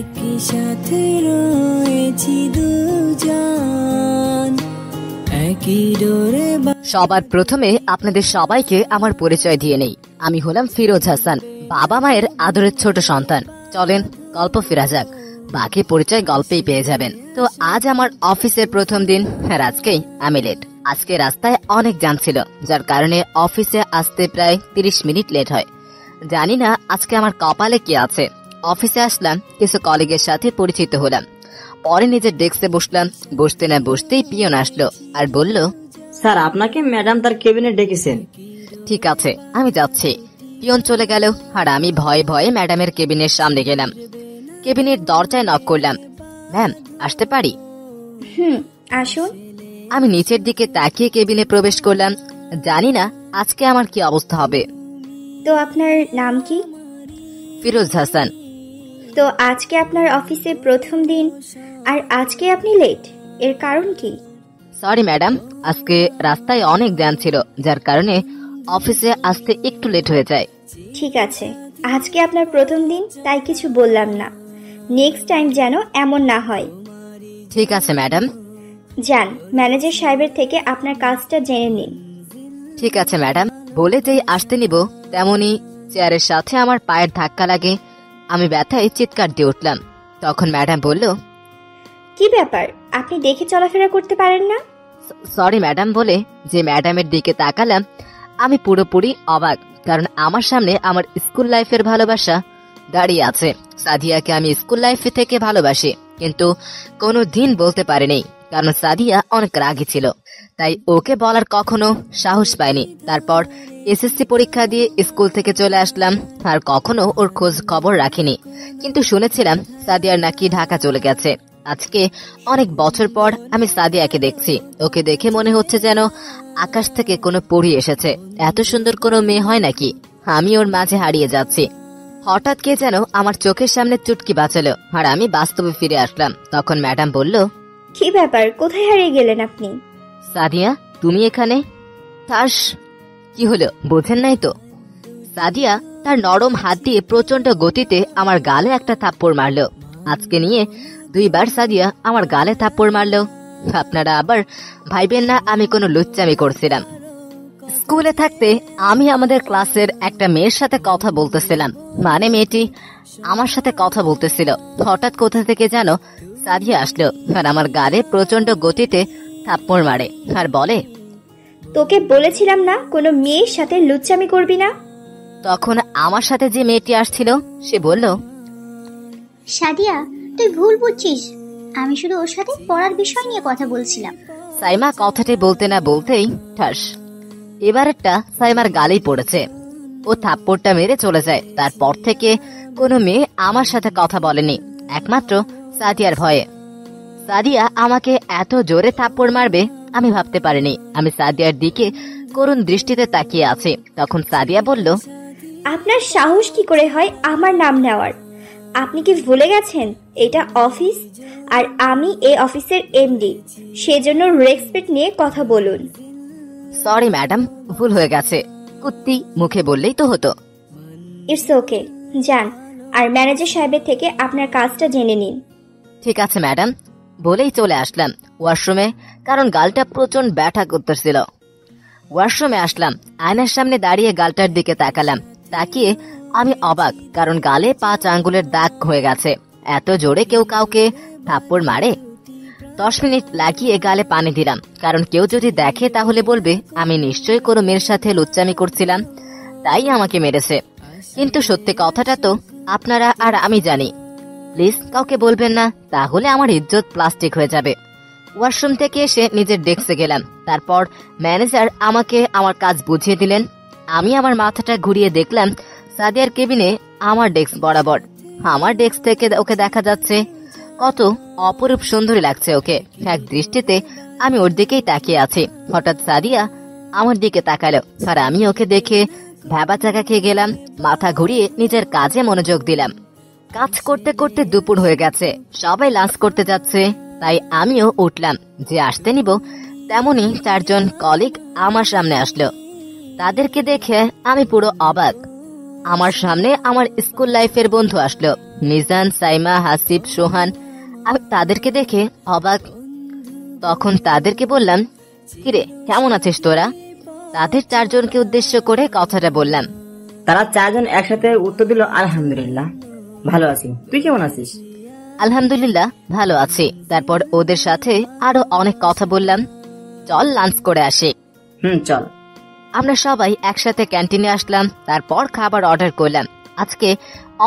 একই সাথে রয়েছি দুজন, একই ডোরে। সবার প্রথমে আপনাদের সবাইকে আমার পরিচয় দিয়ে নেই। আমি হলাম ফিরোজ হাসান, বাবা মায়ের আদরের ছোট সন্তান। চলেন গল্প ফেরা যাক, বাকি পরিচয় গল্পেই পেয়ে যাবেন। তো আজ আমার অফিসের প্রথম দিন, আর আজকেই আমি লেট। আজকে রাস্তায় অনেক জ্যাম ছিল, যার কারণে অফিসে আসতে প্রায় 30 মিনিট লেট হয়। জানি না আজকে আমার কপালে কি আছে। অফিসে আসলাম, কিছু কলিগের সাথে পরিচিত হলাম, পরে নিজের ডেস্কে বসলাম। বসতে না বসতেই পিয়ন আসলো আর বলল, স্যার আপনাকে ম্যাডাম তার কেবিনে ডেকেছেন। ঠিক আছে আমি যাচ্ছি। পিয়ন চলে গেল আর আমি ভয়ে ভয়ে ম্যাডামের কেবিনের সামনে গেলাম। কেবিনের দরজায় নক করলাম। ম্যাম, আসতে পারি? আসুন। আমি নিচের দিকে তাকিয়ে কেবিনে প্রবেশ করলাম। জানি না আজকে আমার কি অবস্থা হবে। তো আপনার নাম কি? ফিরোজ হাসান। তো আজকে আপনার অফিসে প্রথম দিন, আর আজকে আপনি লেট, এর কারণ কি? সরি ম্যাডাম, আজকে রাস্তায় অনেক জ্যাম ছিল, যার কারণে অফিসে আসতে একটু লেট হয়ে যায়। ঠিক আছে, আজকে আপনার প্রথম দিন, তাই কিছু বললাম না। নেক্সট টাইম যেন এমন না হয়। ঠিক আছে ম্যাডাম। যান, ম্যানেজার সাহেবের থেকে আপনার কাজটা জেনে নিন। ঠিক আছে ম্যাডাম। বলে যেই আসতে নিব, তেমনি চেয়ারের সাথে আমার পায়ের ধাক্কা লাগে। আমি ব্যথায় চিৎকার দিয়ে উঠলাম। তখন ম্যাডাম বলল, কি ব্যাপার, আপনি দেখে চলাফেরা করতে পারেন না? সরি ম্যাডাম বলে যে ম্যাডামের দিকে তাকালাম, আমি পুরোপুরি অবাক, কারণ আমার সামনে আমার স্কুল লাইফের ভালোবাসা দাঁড়িয়ে আছে। সাদিয়াকে আমি স্কুল লাইফ থেকে ভালোবাসি, কিন্তু কোনো দিন বলতে পারিনি, কারণ সাদিয়া অনেক রাগী ছিল, তাই ওকে বলার কখনো সাহস পাইনি। তারপর এসএসসি পরীক্ষা দিয়ে স্কুল থেকে চলে আসলাম, আর কখনো ওর খোঁজ খবর রাখিনি। কিন্তু শুনেছিলাম সাদিয়ার নাকি ঢাকা চলে গেছে। আজকে অনেক বছর পর আমি সাদিয়াকে দেখছি। ওকে দেখে মনে হচ্ছে যেন আকাশ থেকে কোনো পরী এসেছে। এত সুন্দর কোনো মেয়ে হয় নাকি? আমি ওর মাঝে হারিয়ে যাচ্ছি। হঠাৎ কে যেন আমার চোখের সামনে চুটকি বাঁচালো, আর আমি বাস্তবে ফিরে আসলাম। তখন ম্যাডাম বলল, কি ব্যাপার, কোথায় হারিয়ে গেলেন আপনি? সাদিয়া, তুমি এখানে? তাস, কি হলো বোঝেন নাই তো? সাদিয়া তার নরম হাত দিয়ে প্রচন্ড গতিতে আমার গালে একটা থাপ্পড় মারলো। আজকে নিয়ে 2 বার সাদিয়া আমার গালে থাপ্পড় মারলো। আপনারা আবার ভাইবেন না আমি কোনো লুচ্চামি করছিলাম। স্কুলে থাকতে আমি আমাদের ক্লাসের একটা মেয়ের সাথে কথা বলতেছিলাম, মানে মেয়েটি আমার সাথে কথা বলতেছিল। হঠাৎ কোথা থেকে যেন সাদিয়া আসলো আর আমার গালে প্রচন্ড গতিতে থাপ্পড় মারে আর বলে, তোকে বলেছিলাম না কোনো মেয়ের সাথে লুচ্চামি করবি না। তখন আমার সাথে যে মেয়েটি আসছিল সে বলল, সাদিয়া, তুই ভুল বুঝছিস, আমি শুধু ওর সাথে পড়ার বিষয় নিয়ে কথা বলছিলাম। সাইমা কথাটি বলতে না বলতেই ঠাস, এবারেরটা সাইমার গালেই পড়েছে। ও থাপ্পড়টা মেরে চলে যায়। তারপর থেকে কোনো মেয়ে আমার সাথে কথা বলেনি, একমাত্র সাদিয়ার ভয়ে। সাদিয়া আমাকে এত জোরে থাপ্পড় মারবে আমি ভাবতে পারিনি। আমি সাদিয়ার দিকে করুণ দৃষ্টিতে তাকিয়ে আছি। তখন সাদিয়া বলল, আপনার সাহস কি করে হয় আমার নাম নেওয়ার? আপনি কি ভুলে গেছেন এটা অফিস, আর আমি এই অফিসের এমডি, সেজন্য রেসপেক্ট নিয়ে কথা বলুন। সরি ম্যাডাম, ভুল হয়ে গেছে। কুত্তি মুখে বললেই তো হতো। ইটস ওকে, যান আর ম্যানেজার সাহেবের থেকে আপনার কাজটা জেনে নিন। ঠিক আছে ম্যাডাম বলেই চলে আসলাম ওয়াশরুমে, কারণ গালটা প্রচন্ড ব্যথা করতেছিল। ওয়াশরুমে আসলাম, আয়নার সামনে দাঁড়িয়ে গালটার দিকে তাকালাম। তাকিয়ে আমি অবাক, কারণ গালে 5 আঙ্গুলের দাগ হয়ে গেছে। এত জোরে কেউ কাউকে থাপ্পড় মারে? 10 মিনিট লাগিয়ে গালে পানি দিলাম, কারণ কেউ যদি দেখে তাহলে বলবে আমি নিশ্চয়ই কোনো মেয়ের সাথে লুচ্চামি করছিলাম, তাই আমাকে মেরেছে। কিন্তু সত্যি কথাটা তো আপনারা আর আমি জানি। প্লিজ কাউকে বলবেন না, তাহলে আমার ইজ্জত প্লাস্টিক হয়ে যাবে। ওয়াশরুম থেকে এসে নিজের ডেস্কে গেলাম। তারপর ম্যানেজার আমাকে আমার কাজ বুঝিয়ে দিলেন। আমি আমার মাথাটা ঘুরিয়ে দেখলাম সাদিয়ার কেবিনে আমার ডেস্ক বরাবর। আমার ডেস্ক থেকে ওকে দেখা যাচ্ছে। কত অপরূপ সুন্দরী লাগছে ওকে। এক দৃষ্টিতে আমি ওর দিকেই তাকিয়ে আছি। হঠাৎ সাদিয়া আমার দিকে তাকালো, আর আমি ওকে দেখে ভ্যাবাচাকা খেয়ে গেলাম। মাথা ঘুরিয়ে নিজের কাজে মনোযোগ দিলাম। কাজ করতে করতে দুপুর হয়ে গেছে, সবাই লাঞ্চ করতে যাচ্ছে, তাই আমিও উঠলাম। যে আসতে নিব তেমনি 4 জন কলিগ আমার সামনে আসলো। তাদেরকে দেখে আমি পুরো অবাক। আমার সামনে আমার স্কুল লাইফের বন্ধু আসলো, মিজান, সাইমা, হাসিব, সোহান। আমি তাদেরকে দেখে অবাক। তখন তাদেরকে বললাম, কিরে কেমন আছিস তোরা? তাদের চারজনকে উদ্দেশ্য করে কথাটা বললাম। তারা চারজন একসাথে উত্তর দিল, আলহামদুলিল্লাহ ভালো আছি, তুই কেমন আছিস? আলহামদুলিল্লাহ ভালো আছি। তারপর ওদের সাথে আরো অনেক কথা বললাম। চল লাঞ্চ করে আসি। চল। আমরা সবাই একসাথে ক্যান্টিনে আসলাম, তারপর খাবার অর্ডার করলাম। আজকে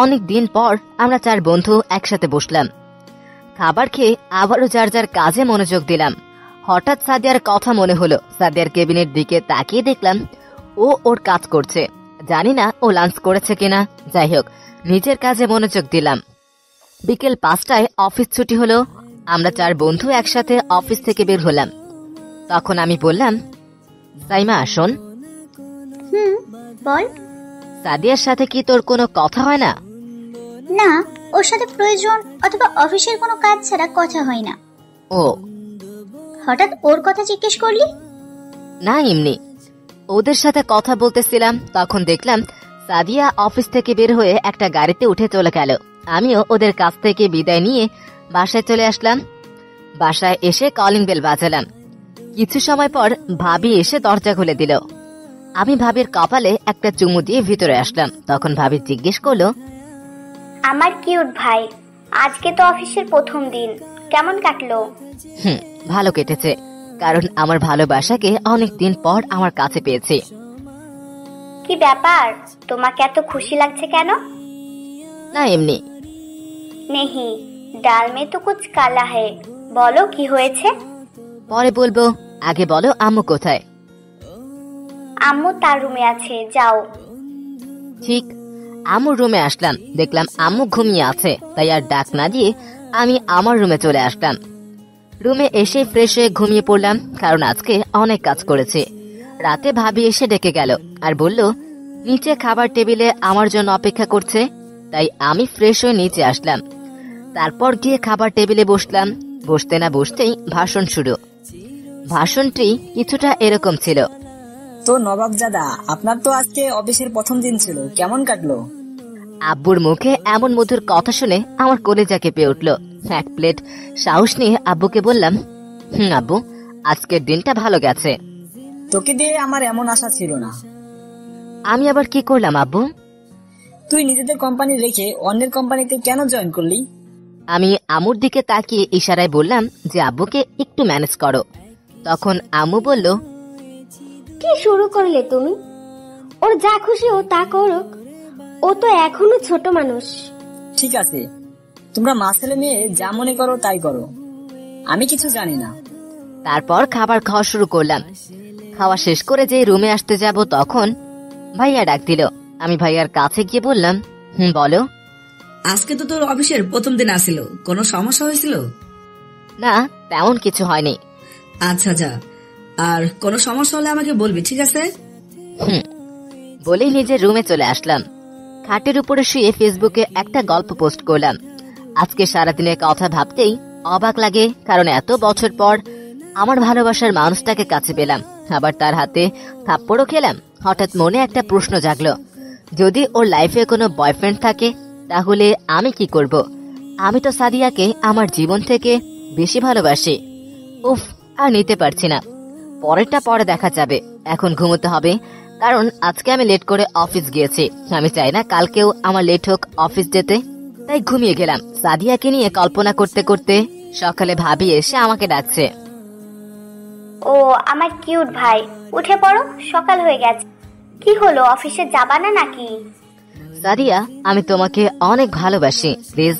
অনেক দিন পর আমরা 4 বন্ধু একসাথে বসলাম। খাবার খেয়ে আবারও যার যার কাজে মনোযোগ দিলাম। হঠাৎ সাদিয়ার কথা মনে হলো। সাদিয়ার কেবিনের দিকে তাকিয়ে দেখলাম ও ওর কাজ করছে। জানি না ও লাঞ্চ করেছে কিনা। যাই হোক, নিজের কাজে মনোযোগ দিলাম। বিকেল 5টায় অফিস ছুটি হলো। আমরা 4 বন্ধু একসাথে অফিস থেকে বের হলাম। তখন আমি বললাম, সাইমা শোন, বল। সাদিয়ার সাথে কি তোর কোনো কথা হয় না? না, ওর সাথে প্রয়োজন অথবা অফিসের কোনো কাজ ছাড়া কথা হয় না। ও, হঠাৎ ওর কথা জিজ্ঞেস করলি? না এমনি, ওদের সাথে কথা বলতেছিলাম। তখন দেখলাম সাদিয়া অফিস থেকে বের হয়ে একটা গাড়িতে উঠে চলে গেল। আমিও ওদের কাছ থেকে বিদায় নিয়ে বাসায় চলে আসলাম। বাসায় এসে কলিং বেল বাজালাম। কিছু সময় পর ভাবি এসে দরজা খুলে দিল। আমি ভাবির কপালে একটা চুমু দিয়ে ভিতরে আসলাম। তখন ভাবি জিজ্ঞেস করলো, আমার কিউট ভাই, আজকে তো অফিসের প্রথম দিন, কেমন কাটলো? ভালো কেটেছে, কারণ আমার ভালোবাসাকে অনেক দিন পর আমার কাছে পেয়েছি। কি ব্যাপার, তোমাকে এত খুশি লাগছে কেন? না এমনি। নেহি, ডাল মে তো কুছ কালা হে, বলো কি হয়েছে? পরে বলবো, আগে বলো আম্মু কোথায়? আম্মু তার রুমে আছে, যাও। ঠিক, আম্মুর রুমে আসলাম। দেখলাম আম্মু ঘুমিয়ে আছে, তাই আর ডাক না দিয়ে আমি আমার রুমে চলে আসলাম। রুমে এসে ফ্রেশ হয়ে ঘুমিয়ে পড়লাম, কারণ আজকে অনেক কাজ করেছে। রাতে ভাবি এসে ডেকে গেল আর বলল নিচে খাবার টেবিলে আমার জন্য অপেক্ষা করছে। তাই আমি ফ্রেশ হয়ে নিচে আসলাম। তারপর গিয়ে খাবার টেবিলে বসলাম। বসতে না বসতেই ভাষণ শুরু। ভাষণটি কিছুটা এরকম ছিল, তো নবাবজাদা, আপনার তো আজকে অফিসের প্রথম দিন ছিল, কেমন কাটলো? আব্বুর মুখে এমন মধুর কথা শুনে আমার কলেজা কেঁপে উঠল। 1 প্লেট সাহস নিয়ে আব্বুকে বললাম, আব্বু আজকের দিনটা ভালো গেছে। তোকে দিয়ে আমার এমন আশা ছিল না। আমি আবার কি করলাম আব্বু? তুই নিজেদের কোম্পানি রেখে অন্যের কোম্পানিতে কেন জয়েন করলি? আমি আম্মুর দিকে তাকিয়ে ইশারায় বললাম যে আব্বুকে একটু ম্যানেজ করো। তখন আম্মু বলল, কি শুরু করলে তুমি? ওর যা খুশি ও তা করুক, ও তো এখনো ছোট মানুষ। ঠিক আছে, তোমরা মা ছেলে মেয়ে যা মনে করো তাই করো, আমি কিছু জানি না। তারপর খাবার খাওয়া শুরু করলাম। খাওয়া শেষ করে যে রুমে আসতে যাব তখন ভাইয়া ডাক দিল। আমি ভাইয়ার কাছে গিয়ে বললাম, বলো। আজকে তো তোর অফিসের প্রথম দিন আসিল, কোনো সমস্যা হয়েছিল? না, তেমন কিছু হয়নি। আচ্ছা যা, আর কোনো সমস্যা হলে আমাকে বলবি, ঠিক আছে? বলেই নিজের রুমে চলে আসলাম। খাটের উপরে শুয়ে ফেসবুকে একটা গল্প পোস্ট করলাম। আজকে সারাদিনের কথা ভাবতেই অবাক লাগে, কারণ এত বছর পর আমার ভালোবাসার মানুষটাকে কাছে পেলাম, আবার তার হাতে থাপ্পড়ও খেলাম। হঠাৎ মনে একটা প্রশ্ন জাগলো, যদি ওর লাইফে কোনো বয়ফ্রেন্ড থাকে তাহলে আমি কি করব? আমি তো সাদিয়াকে আমার জীবন থেকে বেশি ভালোবাসি। উফ, আর নিতে পারছি না। পরেরটা পরে দেখা যাবে। এখন ঘুমোতে হবে, কারণ আজকে আমি লেট করে অফিস গিয়েছি। আমি চাই না কালকেও আমার লেট হোক অফিস যেতে, তাই ঘুমিয়ে গেলাম। সাদিয়াকে নিয়ে কল্পনা করতে করতে সকালে ভাবি এসে আমাকে ডাকছে। ও আমার কিউট ভাই, উঠে পড়ো, সকাল হয়ে গেছে। কি হলো, অফিসে যাবা না নাকি? সাদিয়া, আমি তোমাকে অনেক ভালোবাসি, প্লিজ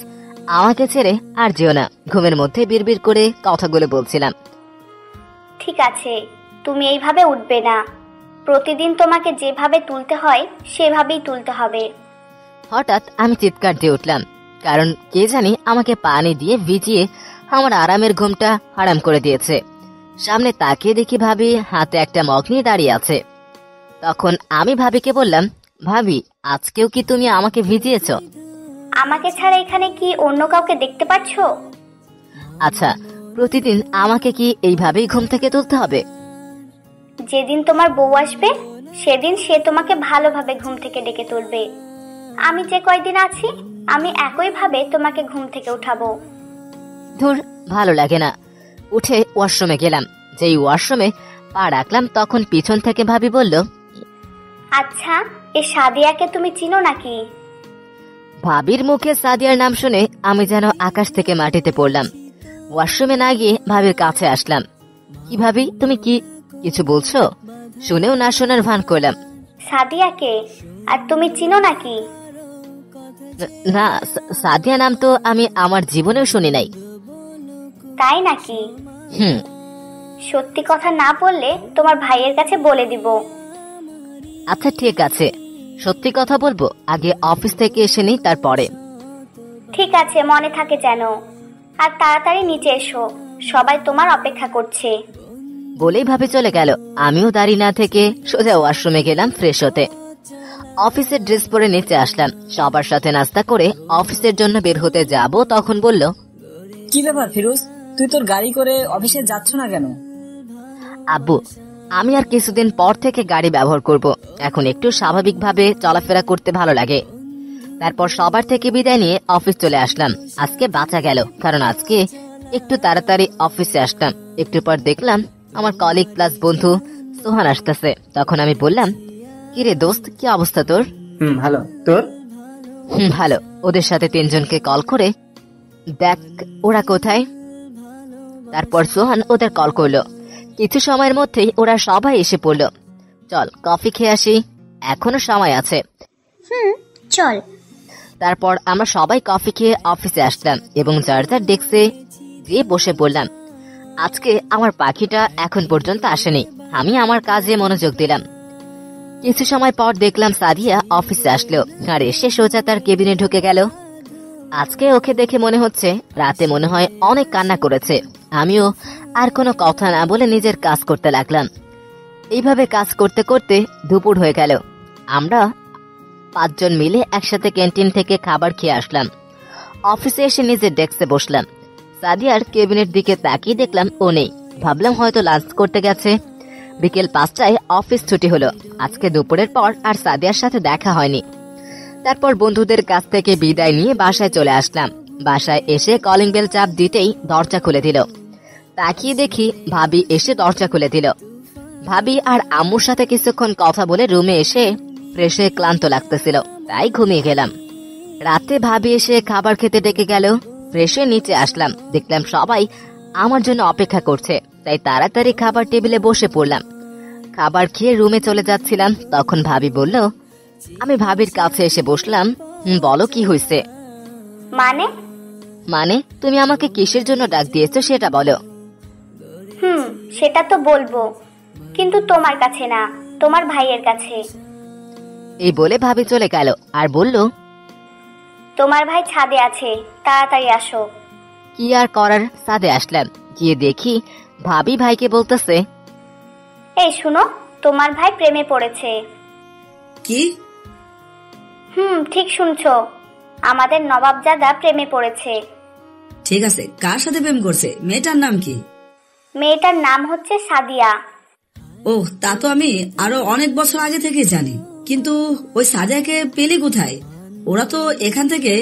আমাকে ছেড়ে আর যেও না। ঘুমের মধ্যে বিড়বিড় করে কথাগুলো বলছিলাম। ঠিক আছে, তুমি এইভাবে উঠবে না। প্রতিদিন তোমাকে যেভাবে তুলতে হয় সেভাবেই তুলতে হবে। হঠাৎ আমি চিৎকার দিয়ে উঠলাম, কারণ কে জানি আমাকে পানি দিয়ে ভিজিয়ে আমার আরামের ঘুমটা হারাম করে দিয়েছে। সামনে তাকিয়ে দেখি ভাবি হাতে একটা মগ নিয়ে দাঁড়িয়ে আছে। তখন আমি ভাবিকে বললাম, ভাবি আজকেও কি তুমি আমাকে ভিজিয়েছ? আমাকে ছাড়া এখানে কি অন্য কাউকে দেখতে পাচ্ছ? আচ্ছা, প্রতিদিন আমাকে কি এইভাবেই ঘুম থেকে তুলতে হবে? যেদিন তোমার বউ আসবে সেদিন সে তোমাকে ভালোভাবে ঘুম থেকে ডেকে তুলবে। আমি যে কয়দিন আছি আমি একইভাবে তোমাকে ঘুম থেকে উঠাবো। ধুর, ভালো লাগে না। উঠে ওয়াশরুমে গেলাম। যেই ওয়াশরুমে পা রাখলাম তখন পিছন থেকে ভাবি বলল, আচ্ছা, এ সাদিয়াকে তুমি চিনো নাকি? ভাবির মুখে সাদিয়ার নাম শুনে আমি যেন আকাশ থেকে মাটিতে পড়লাম। ওয়াশরুমে না গিয়ে ভাবির কাছে আসলাম। কি ভাবি, তুমি কি কিছু বলছো? শুনেও না শোনার ভান করলাম। সাদিয়াকে আর তুমি চিনো নাকি? না, সাদিয়া নাম তো আমি আমার জীবনেও শুনি নাই। তাই নাকি? হুম। সত্যি কথা না বললে তোমার ভাইয়ের কাছে বলে দিব। আচ্ছা ঠিক আছে, সত্যি কথা বলবো। আগে অফিস থেকে এসে নি, তারপরে। ঠিক আছে, মনে থাকে যেন। আর তাড়াতাড়ি নিচে এসো, সবাই তোমার অপেক্ষা করছে। বলেই ভাবি চলে গেল। আমিও দাঁড়িয়ে না থেকে সোজা ওয়াশরুমে গেলাম ফ্রেশ হতে। অফিসের ড্রেস পরে নিচে আসলাম। সবার সাথে নাস্তা করে অফিসের জন্য বের হতে যাব, তখন বলল, কি ব্যাপার ফিরোজ, তুই তোর গাড়ি করে অফিসে যাচ্ছ না কেন? আব্বু, আমি আর কিছুদিন পর থেকে গাড়ি ব্যবহার করব। এখন একটু স্বাভাবিকভাবে চলাফেরা করতে ভালো লাগে। তারপর সবার থেকে বিদায় নিয়ে অফিস চলে আসলাম। আজকে বাঁচা গেল, কারণ আজকে একটু তাড়াতাড়ি অফিসে আসলাম। একটু পর দেখলাম আমার কলিগ প্লাস বন্ধু সোহান আসতেছে। তখন আমি বললাম, কিরে দোস্ত, কি অবস্থা তোর? ভালো, তোর? ভালো। ওদের সাথে 3 জনকে কল করে দেখ ওরা কোথায়। তারপর সোহান ওদের কল করলো। কিছু সময়ের মধ্যেই ওরা সবাই এসে পড়লো। চল কফি খেয়ে আসি, এখনো সময় আছে। চল। তারপর আমরা সবাই কফি খেয়ে অফিসে আসলাম এবং যার যার ডেস্কে গিয়ে বসে পড়লাম। আজকে আমার পাখিটা এখন পর্যন্ত আসেনি। আমি আমার কাজে মনোযোগ দিলাম। কিছু সময় পর দেখলাম সাদিয়া অফিসে আসলো আর এসে সোজা তার কেবিনে ঢুকে গেল। আজকে ওকে দেখে মনে হচ্ছে রাতে মনে হয় অনেক কান্না করেছে। আমিও আর কোনো কথা না বলে নিজের কাজ করতে লাগলাম। এইভাবে কাজ করতে করতে দুপুর হয়ে গেল। আমরা 5 জন মিলে একসাথে ক্যান্টিন থেকে খাবার খেয়ে আসলাম। অফিসে এসে নিজের ডেস্কে বসলাম। সাদিয়ার কেবিনের দিকে তাকিয়ে দেখলাম ও নেই। ভাবলাম হয়তো লাঞ্চ করতে গেছে। বিকেল 5টায় অফিস ছুটি হলো। আজকে দুপুরের পর আর সাদিয়ার সাথে দেখা হয়নি। তারপর বন্ধুদের কাছ থেকে বিদায় নিয়ে বাসায় চলে আসলাম। বাসায় এসে কলিং বেল চাপ দিতেই দরজা খুলে দিল। তাকিয়ে দেখি ভাবি এসে দরজা খুলে দিল। ভাবি আর আম্মুর সাথে কিছুক্ষণ কথা বলে রুমে এসে ফ্রেশ হয়ে ক্লান্ত লাগতেছিল, তাই ঘুমিয়ে গেলাম। রাতে ভাবি এসে খাবার খেতে ডেকে গেল। ফ্রেশ হয়ে নিচে আসলাম, দেখলাম সবাই আমার জন্য অপেক্ষা করছে, তাই তাড়াতাড়ি খাবার টেবিলে বসে পড়লাম। খাবার খেয়ে রুমে চলে যাচ্ছিলাম, তখন ভাবি বলল। আমি ভাবির কাছে এসে বসলাম। বলো কি হয়েছে? মানে তুমি আমাকে কিসের জন্য ডাক দিয়েছো সেটা বলো। সেটা তো বলবো, কিন্তু তোমার কাছে না, তোমার ভাইয়ের কাছে। এই বলে ভাবি চলে গেল আর বলল, তোমার ভাই ছাদে আছে, তাড়াতাড়ি আসো। কি আর করার, ছাদে আসলাম। গিয়ে দেখি ভাবি ভাইকে বলতেছে, এই শুনো, তোমার ভাই প্রেমে পড়েছে। কি? ঠিক শুনছো, আমাদের নবাবজাদা প্রেমে পড়েছে। ঠিক আছে, কার সাথে প্রেম করছে? মেয়েটার নাম কি? মেয়েটার নাম হচ্ছে সাদিয়া। ও, তা তো আমি আরো অনেক বছর আগে থেকে জানি, কিন্তু ওই সাদিয়াকে পেলি কোথায়? ওরা তো এখান থেকে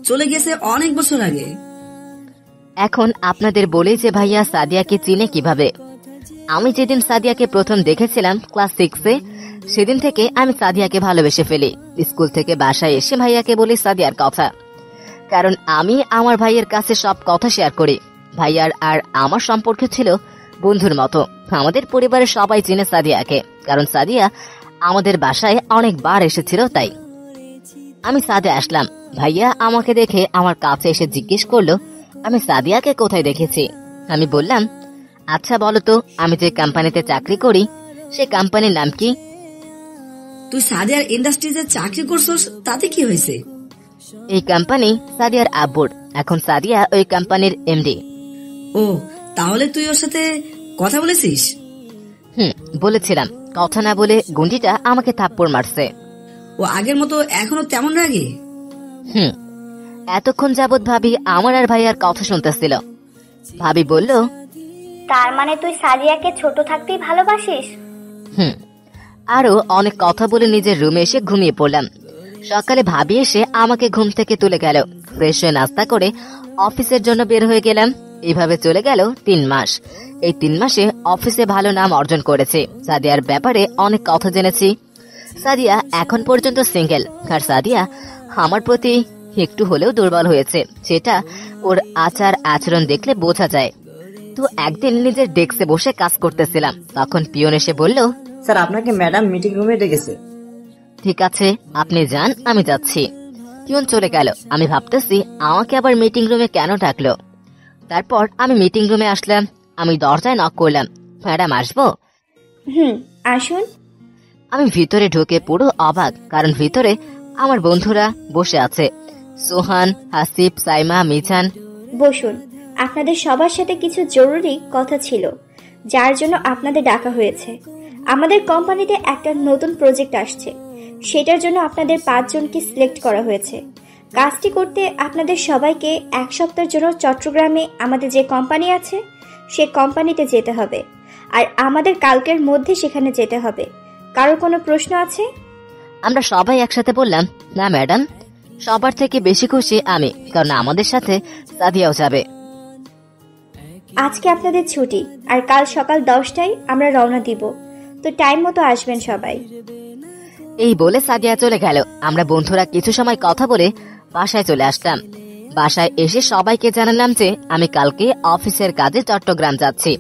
চলে গেছে অনেক বছর আগে। এখন আপনাদের বলে যে ভাইয়া সাদিয়াকে চিনে কিভাবে। আমি যেদিন সাদিয়াকে প্রথম দেখেছিলাম ক্লাস 6-এ, সেদিন থেকে আমি সাদিয়াকে ভালোবেসে ফেলি। স্কুল থেকে বাসায় এসে ভাইয়াকে বলি সাদিয়ার কথা, কারণ আমি আমার ভাইয়ের কাছে সব কথা শেয়ার করি। ভাইয়ার আর আমার সম্পর্ক ছিল বন্ধুর মতো। আমাদের পরিবারের সবাই চিনে সাদিয়াকে, কারণ সাদিয়া আমাদের বাসায় অনেকবার এসেছিল। তাই আমি ছাদে আসলাম। ভাইয়া আমাকে দেখে আমার কাছে এসে জিজ্ঞেস করলো আমি সাদিয়াকে কোথায় দেখেছি। আমি বললাম, আচ্ছা বলো তো, আমি যে কোম্পানিতে চাকরি করি সে কোম্পানির নাম কি? তুই সাদিয়ার ইন্ডাস্ট্রিতে চাকরি করছস, তাতে কি হয়েছে? এই কোম্পানি সাদিয়ার আব্বুর। এখন সাদিয়া ওই কোম্পানির এমডি। ও, তাহলে তুই ওর সাথে কথা বলেছিস? বলেছিলাম। কথা না বলে গুন্ডিটা আমাকে থাপ্পড় মারছে। ও আগের মতো এখনো তেমন রাগে? এতক্ষণ যাবৎ ভাবি আমার আর ভাইয়ার কথা শুনতেছিল। ভাবি বলল, তার মানে তুই সাদিয়াকে ছোট থাকতেই ভালোবাসিস? আরো অনেক কথা বলে নিজের রুমে এসে ঘুমিয়ে পড়লাম। সকালে ভাবি এসে আমাকে ঘুম থেকে তুলে গেল। ফ্রেশ হয়ে নাস্তা করে অফিসের জন্য বের হয়ে গেলাম। এইভাবে চলে গেল 3 মাস। এই 3 মাসে অফিসে ভালো নাম অর্জন করেছে। সাদিয়ার ব্যাপারে অনেক কথা জেনেছি। সাদিয়া এখন পর্যন্ত সিঙ্গেল, আর সাদিয়া আমার প্রতি একটু হলেও দুর্বল হয়েছে, সেটা ওর আচার আচরণ দেখলে বোঝা যায়। তো একদিন নিজের ডেস্কে বসে কাজ করতেছিলাম, তখন পিয়ন এসে বলল, স্যার আপনাকে ম্যাডাম মিটিং রুমে ডেকেছে। ঠিক আছে, আপনি যান, আমি যাচ্ছি। পিয়ন চলে গেল। আমি ভাবতেছি আমাকে আবার মিটিং রুমে কেন ডাকলো। তারপর আমি মিটিং রুমে আসলাম। আমি দরজায় নক করলাম, ম্যাডাম আসবো? আসুন। আমি ভিতরে ঢুকে পুরো অবাক, কারণ ভিতরে আমার বন্ধুরা বসে আছে। সোহান, হাসিব, সাইমা, মিজান। বসুন। আপনাদের সবার সাথে কিছু জরুরি কথা ছিল, যার জন্য আপনাদের ডাকা হয়েছে। আমাদের কোম্পানিতে একটা নতুন প্রজেক্ট আসছে, সেটার জন্য আপনাদের 5 জনকে সিলেক্ট করা হয়েছে। কাজটি করতে আপনাদের সবাইকে 1 সপ্তাহের জন্য চট্টগ্রামে আমাদের যে কোম্পানি আছে সে কোম্পানিতে যেতে হবে, আর আমাদের কালকের মধ্যে সেখানে যেতে হবে। কারো কোনো প্রশ্ন আছে? আমরা সবাই একসাথে বললাম, না ম্যাডাম। সবার থেকে বেশি খুশি আমি, কারণ আমাদের সাথে সাদিয়াও যাবে। আজকে আপনাদের ছুটি, আর কাল সকাল 10টায় আমরা রওনা দিব, তো টাইম মতো আসবেন সবাই। এই বলে সাদিয়া চলে গেল। আমরা বন্ধুরা কিছু সময় কথা বলে বাসায় চলে আসলাম। বাসায় এসে সবাইকে জানালাম যে আমি কালকে অফিসের কাজে চট্টগ্রাম যাচ্ছি।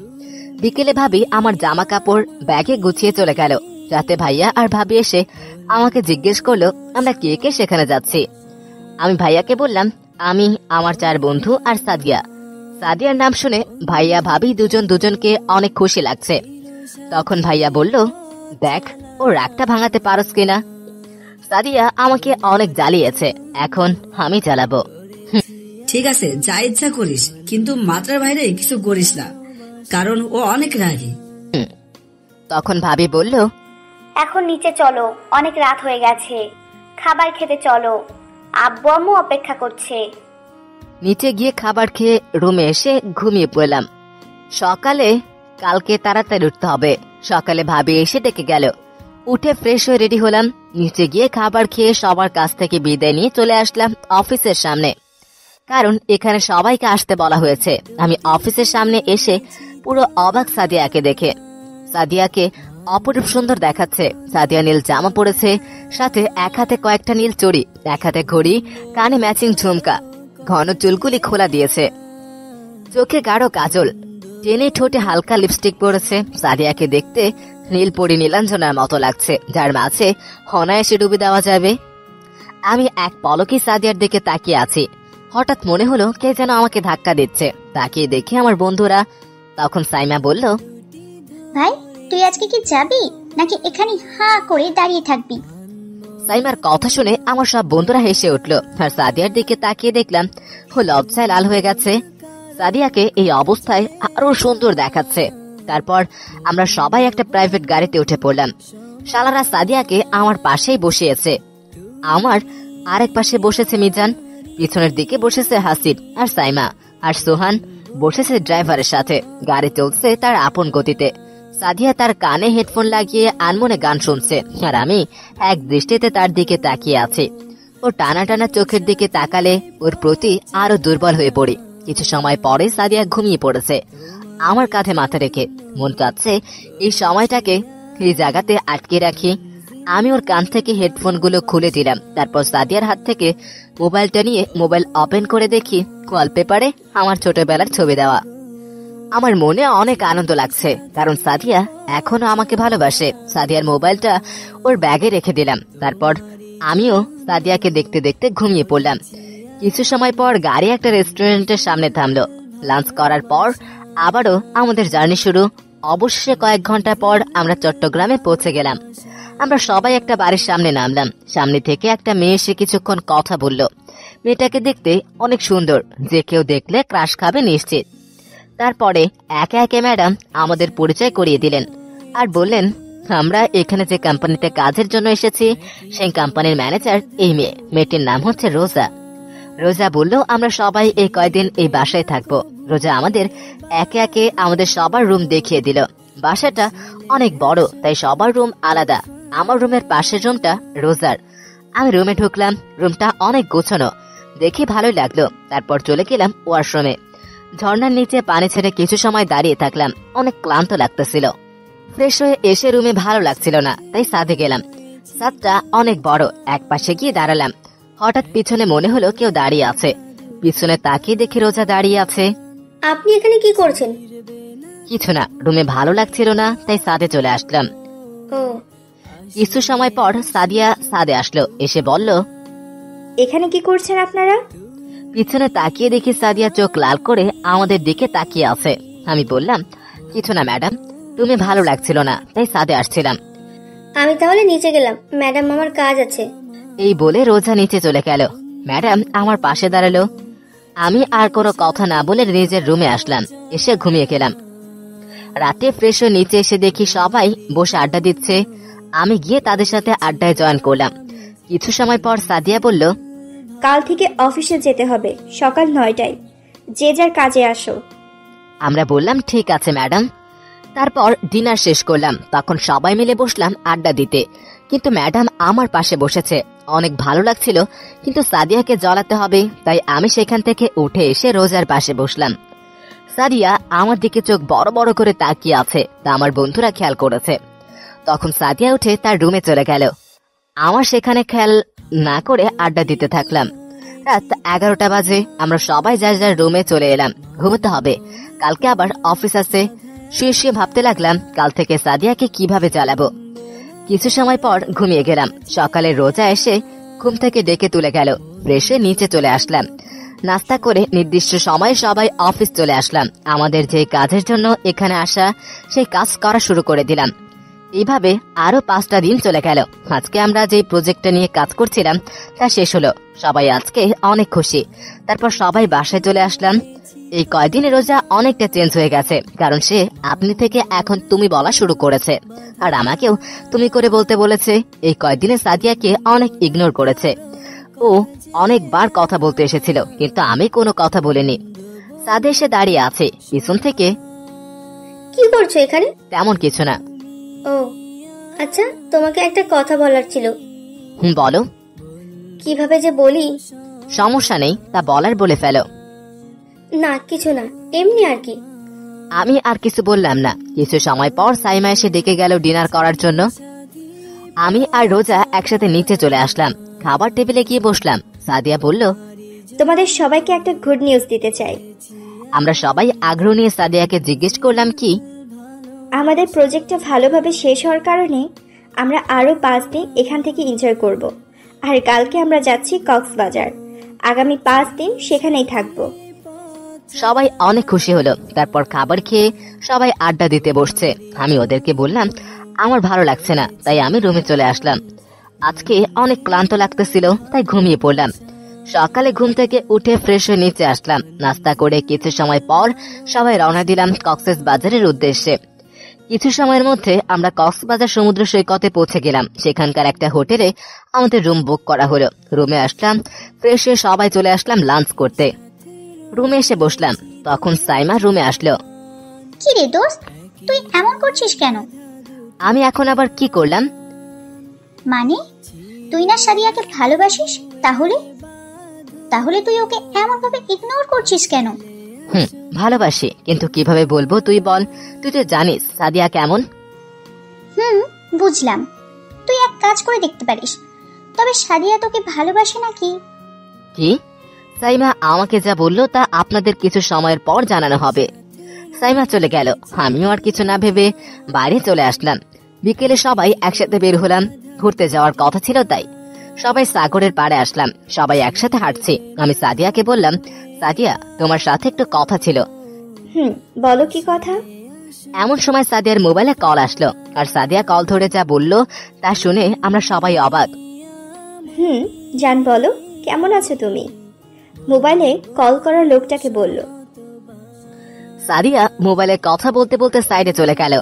বিকেলে ভাবি আমার জামা কাপড় ব্যাগে গুছিয়ে চলে গেল। রাতে ভাইয়া আর ভাবি এসে আমাকে জিজ্ঞেস করলো আমরা কে কে সেখানে যাচ্ছি। আমি ভাইয়াকে বললাম আমি, আমার 4 বন্ধু আর সাদিয়া। সাদিয়ার নাম শুনে ভাইয়া ভাবি দুজনকে অনেক খুশি লাগছে। তখন ভাইয়া বলল, দেখ ও রাগটা ভাঙাতে পারস কিনা। সাদিয়া আমাকে অনেক জ্বালিয়েছে, এখন আমি জ্বালাবো। ঠিক আছে, যা ইচ্ছা করিস, কিন্তু মাত্রার বাইরে কিছু করিস না, কারণ ও অনেক রাগী। তখন ভাবি বলল, এখন নিচে চলো, অনেক রাত হয়ে গেছে, খাবার খেতে চলো, আব্বু আম্মু অপেক্ষা করছে। নিচে গিয়ে খাবার খেয়ে রুমে এসে ঘুমিয়ে পড়লাম। সকালে কালকে তাড়াতাড়ি উঠতে হবে। সকালে ভাবি এসে ডেকে গেল। উঠে ফ্রেশ হয়ে রেডি হলাম। নিচে গিয়ে খাবার খেয়ে সবার কাছ থেকে বিদায় নিয়ে চলে আসলাম অফিসের সামনে, কারণ এখানে সবাইকে আসতে বলা হয়েছে। আমি অফিসের সামনে এসে পুরো অবাক সাদিয়াকে দেখে। সাদিয়াকে অপরূপ সুন্দর দেখাচ্ছে। সাদিয়া নীল জামা পরেছে, সাথে এক হাতে কয়েকটা নীল চড়ি, এক হাতে ঘড়ি, কানে ম্যাচিং ঝুমকা, ঘন চুলগুলি খোলা দিয়েছে, চোখে গাঢ় কাজল, টেনে ঠোঁটে হালকা লিপস্টিক পরেছে। সাদিয়াকে দেখতে নীলপরি নীলাঞ্জনার মতো লাগছে, যার মাঝে অনায়াসে ডুবে দেওয়া যাবে। আমি এক পলকে সাদিয়ার দিকে তাকিয়ে আছি। হঠাৎ মনে হলো কে যেন আমাকে ধাক্কা দিচ্ছে। তাকিয়ে দেখে আমার বন্ধুরা। তখন সাইমা বলল, ভাই তুই আজকে কি যাবি, নাকি এখানে হা করে দাঁড়িয়ে থাকবি? সাইমার কথা শুনে আমার সব বন্ধুরা হেসে উঠল, আর সাদিয়ার দিকে তাকিয়ে দেখলাম ও লজ্জায় লাল হয়ে গেছে। সাদিয়াকে এই অবস্থায় আরো সুন্দর দেখাচ্ছে। তারপর আমরা সবাই একটা প্রাইভেট গাড়িতে উঠে পড়লাম। শালারা সাদিয়াকে আমার পাশেই বসিয়েছে। আমার আরেক পাশে বসেছে মিজান, পিছনের দিকে বসেছে হাসিব আর সাইমা, আর সোহান বসেছে ড্রাইভারের সাথে। গাড়ি চলছে তার আপন গতিতে। সাদিয়া তার কানে হেডফোন লাগিয়ে আনমনে গান শুনছে, আর আমি এক দৃষ্টিতে তার দিকে তাকিয়ে আছি। ও টানা টানা চোখের দিকে তাকালে ওর প্রতি আরো দুর্বল হয়ে পড়ি। কিছু সময় পরে সাদিয়া ঘুমিয়ে পড়েছে আমার কাঁধে মাথা রেখে। মন কাঁদছে এই সময়টাকে এই জায়গাতে আটকে রাখি। আমি ওর কান থেকে হেডফোনগুলো খুলে দিলাম। তারপর সাদিয়ার হাত থেকে মোবাইলটা নিয়ে মোবাইল ওপেন করে দেখি ওয়ালপেপারে আমার ছোটবেলার ছবি দেওয়া। আমার মনে অনেক আনন্দ লাগছে, কারণ সাদিয়া এখনো আমাকে ভালোবাসে। সাদিয়ার মোবাইলটা ওর ব্যাগে রেখে দিলাম। তারপর আমিও সাদিয়াকে দেখতে দেখতে ঘুমিয়ে পড়লাম। কিছু সময় পর গাড়ি একটা রেস্টুরেন্টের সামনে থামলো। লাঞ্চ করার পর আবারও আমাদের জার্নি শুরু। অবশেষে কয়েক ঘন্টা পর আমরা চট্টগ্রামে পৌঁছে গেলাম। আমরা সবাই একটা বাড়ির সামনে নামলাম। সামনে থেকে একটা মেয়ে এসে কিছুক্ষণ কথা বলল। মেয়েটাকে দেখতে অনেক সুন্দর, যে কেউ দেখলে ক্রাশ খাবে নিশ্চিত। তারপরে একে একে ম্যাডাম আমাদের পরিচয় করিয়ে দিলেন আর বললেন আমরা এখানে যে কোম্পানিতে কাজের জন্য এসেছি সেই কোম্পানির ম্যানেজার এই মেয়েটির নাম হচ্ছে রোজা। রোজা বলল আমরা সবাই এই কয়দিন এই বাসায় থাকবো। রোজা আমাদের একে একে আমাদের সবার রুম দেখিয়ে দিল। বাসাটা অনেক বড়, তাই সবার রুম আলাদা। আমার রুমের পাশের রুমটা রোজার, আমি রুমে ঢুকলাম। রুমটা অনেক গোছানো, দেখে ভালোই লাগলো। তারপর চলে গেলাম ওয়াশরুমে। ঝর্ণার নিচে পানি ছেড়ে কিছু সময় দাঁড়িয়ে থাকলাম, অনেক ক্লান্ত লাগতেছিল। ফ্রেশ হয়ে এসে রুমে ভালো লাগছিল না, তাই ছাদে গেলাম। ছাদটা অনেক বড়, এক পাশে গিয়ে দাঁড়ালাম। হঠাৎ পিছনে মনে হলো কেউ দাঁড়িয়ে আছে। পিছনে তাকিয়ে দেখি রোজা দাঁড়িয়ে আছে। আপনি এখানে কি করছেন? কিছু না, রুমে ভালো লাগছিল না, তাই ছাদে চলে আসলাম। ও, কিছু সময় পর সাদিয়া ছাদে আসলো, এসে বলল, এখানে কি করছেন আপনারা? পিছনে তাকিয়ে দেখি সাদিয়া চোখ লাল করে আমাদের দিকে তাকিয়ে আছে। আমি বললাম, কিছু না ম্যাডাম, তুমি ভালো লাগছিল না, তাই ছাদে আসছিলাম। আমি তাহলে নিচে গেলাম, ম্যাডাম আমার কাজ আছে। এই বলে রোজা নিচে চলে গেল। ম্যাডাম আমার পাশে দাঁড়ালো। আমি আর কোনো কথা না বলে নিজের রুমে আসলাম, এসে ঘুমিয়ে গেলাম। রাতে ফ্রেশ হয়ে নিচে এসে দেখি সবাই বসে আড্ডা দিচ্ছে। আমি গিয়ে তাদের সাথে আড্ডায় জয়েন করলাম। কিছু সময় পর সাদিয়া বলল, কাল থেকে অফিসে যেতে হবে সকাল 9টায়, যে যার কাজে আসো। আমরা বললাম ঠিক আছে ম্যাডাম। তারপর ডিনার শেষ করলাম, তখন সবাই মিলে বসলাম আড্ডা দিতে। কিন্তু ম্যাডাম আমার পাশে বসেছে, অনেক ভালো লাগছিল, কিন্তু সাদিয়াকে জ্বলাতে হবে, তাই আমি সেখান থেকে উঠে এসে রোজার পাশে বসলাম। সাদিয়া আমার দিকে চোখ বড় বড় করে তাকিয়ে আছে, তা আমার বন্ধুরা খেয়াল করেছে। তখন সাদিয়া উঠে তার রুমে চলে গেল। আমার সেখানে খেয়াল না করে আড্ডা দিতে থাকলাম। রাত 11টা বাজে। আমরা সবাই যার যার রুমে চলে এলাম, ঘুমোতে হবে, কালকে আবার অফিস আছে। শুয়ে শুয়ে ভাবতে লাগলাম কাল থেকে সাদিয়াকে কিভাবে চালাবো। কিছু সময় পর ঘুমিয়ে গেলাম। সকালে রোজা এসে ঘুম থেকে ডেকে তুলে গেল। ফ্রেশ হয়ে নিচে চলে আসলাম। নাস্তা করে নির্দিষ্ট সময়ে সবাই অফিস চলে আসলাম। আমাদের যে কাজের জন্য এখানে আসা, সেই কাজ করা শুরু করে দিলাম। এইভাবে আরো 5টা দিন চলে গেল। আজকে আমরা যে প্রজেক্টটা নিয়ে কাজ করছিলাম তা শেষ হলো। সবাই আজকে অনেক খুশি। তারপর সবাই বাসায় চলে আসলাম। এই কয়দিনে রোজা অনেকটা চেঞ্জ হয়ে গেছে, কারণ সে আপনি থেকে এখন তুমি বলা শুরু করেছে, আর আমাকেও তুমি করে বলতে বলেছে। এই কয়দিনে সাদিয়াকে অনেক ইগনোর করেছে। ও অনেকবার কথা বলতে এসেছিল, কিন্তু আমি কোনো কথা বলিনি। সাদে এসে দাঁড়িয়ে আছে পিছন থেকে। কি করছো এখানে? তেমন কিছু না। ও আচ্ছা, তোমাকে একটা কথা বলার ছিল। বলো। কিভাবে যে বলি। সমস্যা নেই, তা বলার বলে ফেলো। না কিছু না, এমনি আর কি। আমি আর কিছু বললাম না। কিছু সময় পর সাইমা এসে ডেকে গেল ডিনার করার জন্য। আমি আর রোজা একসাথে নিচে চলে আসলাম। খাবার টেবিলে গিয়ে বসলাম। সাদিয়া বলল, তোমাদের সবাইকে একটা গুড নিউজ দিতে চাই। আমরা সবাই আগ্রহ নিয়ে সাদিয়াকে জিজ্ঞেস করলাম কি। আমাদের প্রজেক্টটা ভালোভাবে শেষ হওয়ার কারণে আমরা আরো 5 দিন এখান থেকে এনজয় করব। আর কালকে আমরা যাচ্ছি কক্সবাজার। আগামী 5 দিন সেখানেই থাকবো। সবাই অনেক খুশি হলো। তারপর খাবার খেয়ে সবাই আড্ডা দিতে বসছে। আমি ওদেরকে বললাম আমার ভালো লাগছে না, তাই আমি রুমে চলে আসলাম। আজকে অনেক ক্লান্ত লাগতেছিল, তাই ঘুমিয়ে পড়লাম। সকালে ঘুম থেকে উঠে ফ্রেশ হয়ে নিচে আসলাম। নাস্তা করে কিছু সময় পর সবাই রওনা দিলাম কক্সবাজারের উদ্দেশ্যে। কিছু সময়ের মধ্যে আমরা কক্সবাজার সমুদ্র সৈকতে পৌঁছে গেলাম। সেখানকার একটা হোটেলে আমাদের রুম বুক করা হলো। রুমে আসলাম, ফ্রেশ হয়ে সবাই চলে আসলাম লাঞ্চ করতে। রুমে এসে বসলাম, তখন সাইমা রুমে আসলো। কি রে দোস্ত, তুই এমন করছিস কেন? আমি এখন আবার কি করলাম? মানে তুই না সাদিয়াকে ভালোবাসিস, তাহলে তাহলে তুই ওকে এমন ভাবে ইগনোর করছিস কেন? ভালোবাসি, কিন্তু কিভাবে বলবো তুই বল। তুই তো জানিস সাদিয়া কেমন। বুঝলাম। তুই এক কাজ করে দেখতে পারিস, তবে সাদিয়া তোকে ভালোবাসে নাকি। কি? সাইমা আমাকে যা বললো তা আপনাদের কিছু সময়ের পর জানানো হবে। সাইমা চলে গেল। আমিও আর কিছু না ভেবে বাইরে চলে আসলাম। বিকেলে সবাই একসাথে বের হলাম। ঘুরতে যাওয়ার কথা ছিল, তাই সবাই সাগরের পাড়ে আসলাম। সবাই একসাথে হাঁটছি। আমি সাদিয়াকে বললাম, সাদিয়া তোমার সাথে একটু কথা ছিল। বলো কি কথা? এমন সময় সাদিয়ার মোবাইলে কল আসলো, আর সাদিয়া কল ধরে যা বললো তা শুনে আমরা সবাই অবাক। জান বলো, কেমন আছো তুমি? মোবাইলে কল করার লোকটাকে বলল। সাদিয়া মোবাইলে কথা বলতে বলতে সাইডে চলে গেল।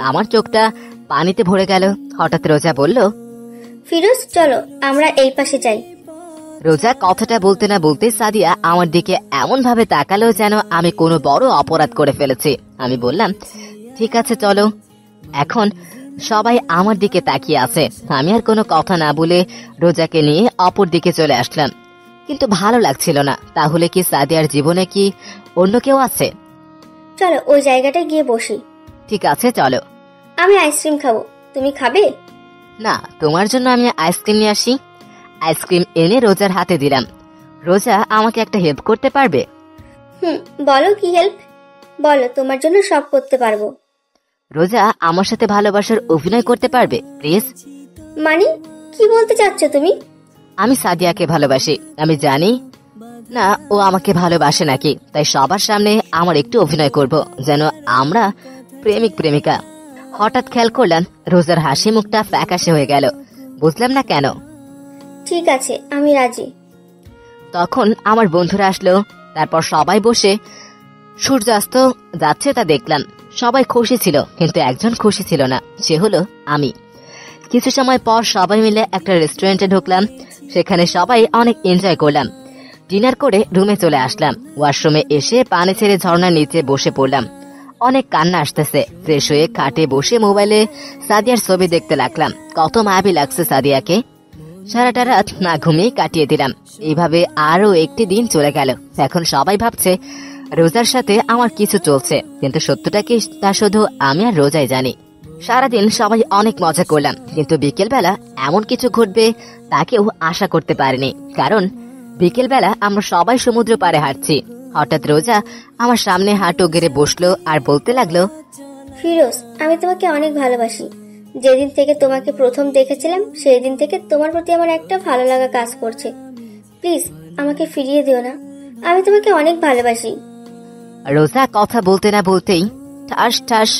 আমার চোখটা পানিতে ভরে গেল। হঠাৎ রোজা বলল, ফিরোজ চলো আমরা এই পাশে যাই। রোজা কথাটা বলতে না বলতে সাদিয়া আমার দিকে এমন ভাবে তাকালো যেন আমি কোনো বড় অপরাধ করে ফেলেছি। আমি বললাম, ঠিক আছে চলো। এখন সবাই আমার দিকে তাকিয়ে আছে। আমি আর কোনো কথা না বলে রোজাকে নিয়ে অপর দিকে চলে আসলাম, কিন্তু ভালো লাগছিল না। তাহলে কি সাদিয়ার জীবনে কি অন্য কেউ আছে? চলো ওই জায়গাটায় গিয়ে বসি। ঠিক আছে চলো। আমি আইসক্রিম খাবো, তুমি খাবে? না, তোমার জন্য আমি আইসক্রিম নিয়ে আসি। আইসক্রিম এনে রোজার হাতে দিলাম। রোজা আমাকে একটা হেল্প করতে পারবে? বলো কি হেল্প? বলো, তোমার জন্য সব করতে পারবো। রোজা আমার সাথে ভালোবাসার অভিনয় করতে পারবে প্লিজ? মানে কি বলতে চাচ্ছ তুমি? আমি সাদিয়াকে ভালোবাসি। আমি জানি না ও আমাকে ভালোবাসে নাকি, তাই সবার সামনে আমার একটু অভিনয় করব, যেন আমরা প্রেমিক প্রেমিকা। হঠাৎ খেয়াল করলাম রোজার হাসি মুখটা ফ্যাকাশে হয়ে গেল। বুঝলাম না কেন। ঠিক আছে, আমি রাজি। তখন আমার বন্ধুরা আসলো। তারপর সবাই বসে সূর্যাস্ত যাচ্ছে তা দেখলাম। সবাই খুশি ছিল, কিন্তু একজন খুশি ছিল না, সে হলো আমি। কিছু সময় পর সবাই মিলে একটা রেস্টুরেন্টে ঢুকলাম। সেখানে সবাই অনেক এনজয় করলাম। ডিনার করে রুমে চলে আসলাম। ওয়াশরুমে এসে পানি ছেড়ে ঝর্ণার নিচে বসে পড়লাম। অনেক কান্না আসতেছে। ফ্রেশ হয়ে খাটে বসে মোবাইলে সাদিয়ার ছবি দেখতে লাগলাম। কত মায়াবী লাগছে সাদিয়াকে। সারাটা রাত না ঘুমিয়ে কাটিয়ে দিলাম। এইভাবে আরো একটি দিন চলে গেল। এখন সবাই ভাবছে রোজার সাথে আমার কিছু চলছে, কিন্তু সত্যটা কি তা শুধু আমি আর রোজাই জানি। সারাদিন সবাই অনেক মজা করলাম, কিন্তু বিকেলবেলা এমন কিছু ঘটবে তা কেউ আশা করতে পারেনি। কারণ বিকেলবেলা আমরা সবাই সমুদ্র পাড়ে হাঁটছি। হঠাৎ রোজা আমার সামনে হাঁটু গেড়ে বসলো আর বলতে লাগলো, ফিরোজ, আমি তোমাকে অনেক ভালোবাসি। যেদিন থেকে তোমাকে প্রথম দেখেছিলাম সেই দিন থেকে তোমার প্রতি আমার একটা ভালো লাগা কাজ করছে। প্লিজ আমাকে ফিরিয়ে দিও না, আমি তোমাকে অনেক ভালোবাসি। রোজা কথা বলতে না বলতেই ঠাস ঠাস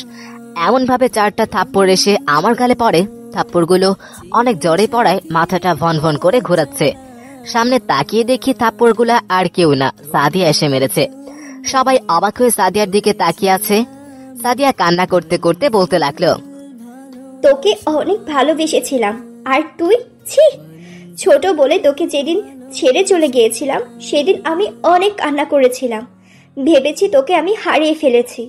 এমন ভাবে 4টা থাপ্পড় এসে আমার গালে পড়ে। থাপ্পড়গুলো অনেক জোরে পড়ায় মাথাটা ভন ভন করে ঘোরাচ্ছে। সামনে তাকিয়ে দেখি থাপ্পড়গুলা আর কেউ না, সাদিয়া এসে মেরেছে। সবাই অবাক হয়ে সাদিয়ার দিকে তাকিয়ে আছে। সাদিয়া কান্না করতে করতে বলতে লাগলো, তোকে অনেক ভালোবেসেছিলাম, আর তুই ছি। ছোট বলে তোকে যেদিন ছেড়ে চলে গিয়েছিলাম সেদিন আমি অনেক কান্না করেছিলাম। ভেবেছি তোকে আমি হারিয়ে ফেলেছি।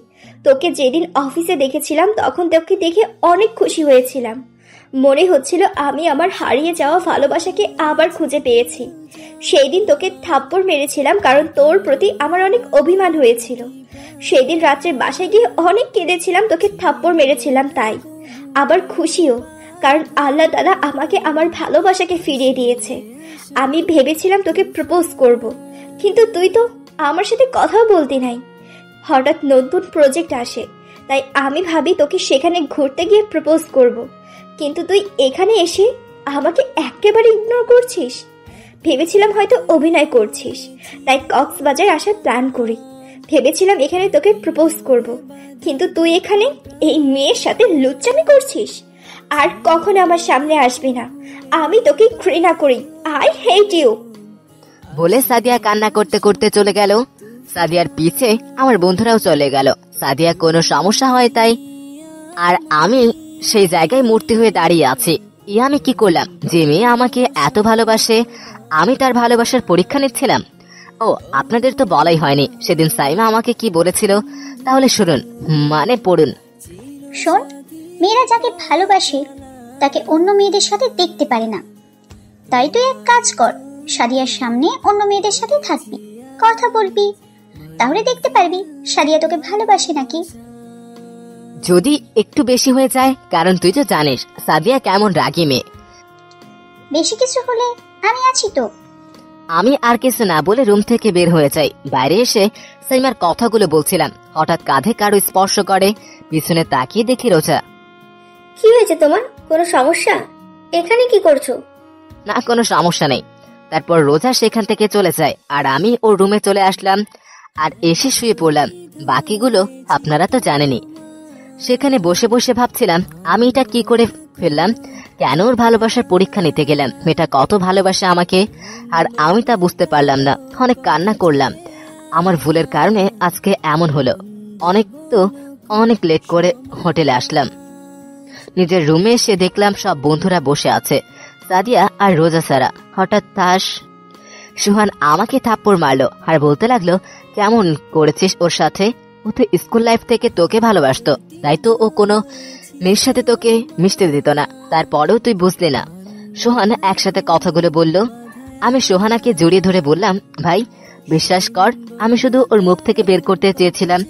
তোকে যেদিন অফিসে দেখেছিলাম তখন তোকে দেখে অনেক খুশি হয়েছিলাম। মনে হচ্ছিল আমি আমার হারিয়ে যাওয়া ভালোবাসাকে আবার খুঁজে পেয়েছি। সেই দিন তোকে থাপ্পড় মেরেছিলাম কারণ তোর প্রতি আমার অনেক অভিমান হয়েছিল। সেই দিন রাত্রে বাসায় গিয়ে অনেক কেঁদেছিলাম, তোকে থাপ্পড় মেরেছিলাম তাই। আবার খুশিও, কারণ আল্লাহ তাআলা আমাকে আমার ভালোবাসাকে ফিরিয়ে দিয়েছে। আমি ভেবেছিলাম তোকে প্রপোজ করব, কিন্তু তুই তো আমার সাথে কথাও বলতি নাই। হঠাৎ নতুন প্রজেক্ট আসে, তাই আমি ভাবি তোকে সেখানে ঘুরতে গিয়ে প্রপোজ করব, কিন্তু তুই এখানে এসে আমাকে একেবারে ইগনোর করছিস। ভেবেছিলাম হয়তো অভিনয় করছিস, তাই কক্সবাজার আসার প্ল্যান করি। ভেবেছিলাম এখানে তোকে প্রপোজ করব, কিন্তু তুই এখানে এই মেয়ের সাথে লুচ্চামি করছিস। আর কখনো আমার সামনে আসবি না, আমি তোকে ঘৃণা করি। I hate you. বলে সাদিয়া কান্না করতে করতে চলে গেল। সাদিয়ার পিছে আমার বন্ধুরাও চলে গেল। সাদিয়া কোনো সমস্যা হয় তাই, আর আমি সেই জায়গায় মূর্তি হয়ে দাঁড়িয়ে আছি। আমি কি করলাম? যে মেয়ে আমাকে এত ভালোবাসে আমি তার ভালোবাসার পরীক্ষা নিচ্ছিলাম। ও, আপনাদের তো বলাই হয়নি সেদিন সাইমা আমাকে কি বলেছিল, তাহলে শুনুন, মানে পড়ুন। শোন, মেয়েরা যাকে ভালোবাসে তাকে অন্য মেয়েদের সাথে দেখতে পারে না। তাই তুই এক কাজ কর, সাদিয়ার সামনে অন্য মেয়েদের সাথে থাকবি, কথা বলবি, তাহলে দেখতে পারবি সাদিয়া তোকে ভালোবাসে নাকি। যদি একটু বেশি হয়ে যায়, কারণ তুই তো জানিস সাদিয়া কেমন রাগী মেয়ে। বেশি কিছু হলে আমি আছি তো। আমি আর কিছু না বলে রুম থেকে বের হয়ে যাই। বাইরে এসে সাইমার কথাগুলো বলছিলাম, হঠাৎ কাঁধে কারো স্পর্শ করে। পিছনে তাকিয়ে দেখি রোজা। কি হয়েছে তোমার? কোনো সমস্যা? এখানে কি করছো? না, কোনো সমস্যা নেই। তারপর রোজা সেখান থেকে চলে যায়, আর আমি ওর রুমে চলে আসলাম আর এসে শুয়ে পড়লাম। বাকিগুলো আপনারা তো জানেনই। সেখানে বসে বসে ভাবছিলাম আমি এটা কি করে ফেললাম, কেন ওর ভালোবাসার পরীক্ষা নিতে গেলাম। মেয়েটা কত ভালোবাসে আমাকে, আর আমি তা বুঝতে পারলাম না। অনেক কান্না করলাম। আমার ভুলের কারণে আজকে এমন হলো। অনেক লেট করে হোটেলে আসলাম। নিজের রুমে এসে দেখলাম সব বন্ধুরা বসে আছে, সাদিয়া আর রোজা সারা। হঠাৎ সুহান আমাকে থাপ্পড় মারলো আর বলতে লাগলো, কেমন করেছিস ওর সাথে? ও তো স্কুল লাইফ থেকে তোকে ভালোবাসতো, তাই তো ও কোনো মেয়ের সাথে তোকে মিশতে দিত না, তারপরেও তুই বুঝলি না। সোহান একসাথে কথাগুলো বলল। আমি সোহানাকে জড়িয়ে ধরে বললাম, ভাই বিশ্বাস কর, আমি শুধু ওর মুখ থেকে বের করতে চেয়েছিলাম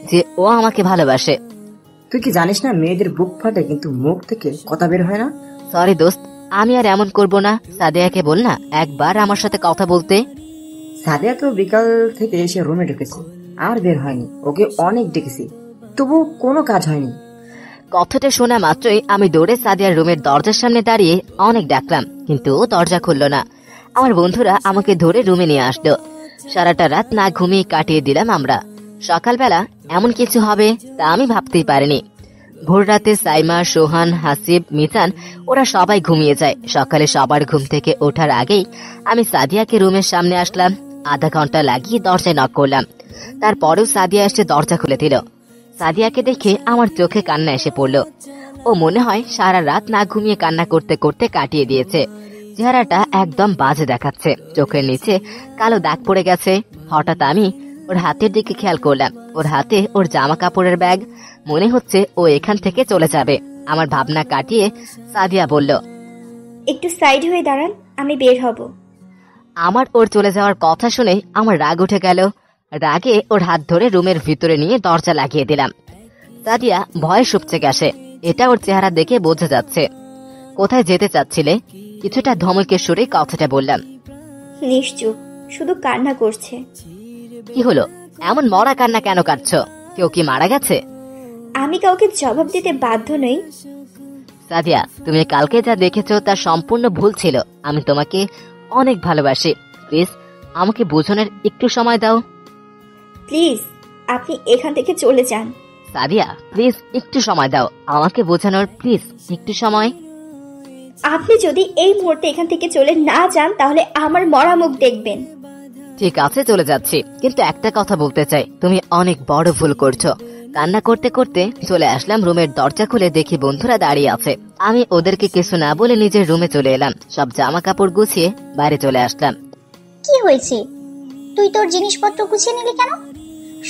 যে ও আমাকে ভালোবাসে। তুই কি জানিস না মেয়েদের বুক ফাটে কিন্তু মুখ থেকে কথা বের হয় না? সরি দোস্ত, আমি আর এমন করব না। সাদিয়াকে বল না একবার আমার সাথে কথা বলতে। সাদিয়া তো বিকাল থেকে এসে রুমে ঢুকেছে, আর বের হয়নি। ওকে অনেক ডেকেছি, তবু কোনো কাজ হয়নি। কথাটা শোনা মাত্রই আমি দৌড়ে সাদিয়ার রুমের দরজার সামনে দাঁড়িয়ে অনেক ডাকলাম, কিন্তু ও দরজা খুলল না। আমার বন্ধুরা আমাকে ধরে রুমে নিয়ে আসলো। সারাটা রাত না ঘুমিয়ে কাটিয়ে দিলাম আমরা। সকালবেলা এমন কিছু হবে তা আমি ভাবতেই পারিনি। ভোর রাতে সাইমা, সোহান, হাসিব, মিজান ওরা সবাই ঘুমিয়ে যায়। সকালে সবার ঘুম থেকে ওঠার আগেই আমি সাদিয়াকে রুমের সামনে আসলাম। আধা ঘন্টা লাগিয়ে দরজায় নক করলাম, তারপরেও সাদিয়া এসে দরজা খুলে দিল। সাদিয়াকে দেখে আমার চোখে কান্না এসে পড়ল। ও মনে হয় সারা রাত না ঘুমিয়ে কান্না করতে করতে কাটিয়ে দিয়েছে। চেহারাটা একদম বাজে দেখাচ্ছে, চোখের নিচে কালো দাগ পড়ে গেছে। হঠাৎ আমি ওর হাতের দিকে খেয়াল করলাম, ওর হাতে ওর জামা কাপড়ের ব্যাগ। মনে হচ্ছে ও এখান থেকে চলে যাবে। আমার ভাবনা কাটিয়ে সাদিয়া বলল, একটু সাইড হয়ে দাঁড়ান, আমি বের হব। আমার ওর চলে যাওয়ার কথা শুনে আমার রাগ উঠে গেল। রাগে ওর হাত ধরে রুমের ভিতরে নিয়ে দরজা লাগিয়ে দিলাম। সাদিয়া ভয়ে শুপচে গেছে, এটা ওর চেহারা দেখে বোঝা যাচ্ছে। কোথায় যেতে চাচ্ছিলে? কিছুটা ধমকের সুরে কথাটা বললাম। নিশ্চুপ, শুধু কান্না করছে। কি হলো, এমন মরা কান্না কেন কাটছ? কেউ কি মারা গেছে? আমি কাউকে জবাব দিতে বাধ্য নই। সাদিয়া, তুমি কালকে যা দেখেছো তা সম্পূর্ণ ভুল ছিল। আমি তোমাকে অনেক ভালোবাসি। প্লিজ আমাকে বোঝানোর একটু সময় দাও। প্লিজ আপনি এখান থেকে চলে যান। সাদিয়া প্লিজ একটু সময় দাও আমাকে বোঝানোর, প্লিজ একটু সময়। আপনি যদি এই মুহূর্তে এখান থেকে চলে না যান তাহলে আমার মরা মুখ দেখবেন। ঠিক আছে, চলে যাচ্ছি, কিন্তু একটা কথা বলতে চাই, তুমি অনেক বড় ভুল করছো। কান্না করতে করতে চলে আসলাম রুমের দরজা খুলে দেখি বন্ধুরা দাঁড়িয়ে আছে। আমি ওদেরকে কিছু না বলে নিজের রুমে চলে এলাম। সব জামা কাপড় গুছিয়ে বাইরে চলে আসলাম। কি হয়েছে? তুই তোর জিনিসপত্র গুছিয়ে নিলি কেন?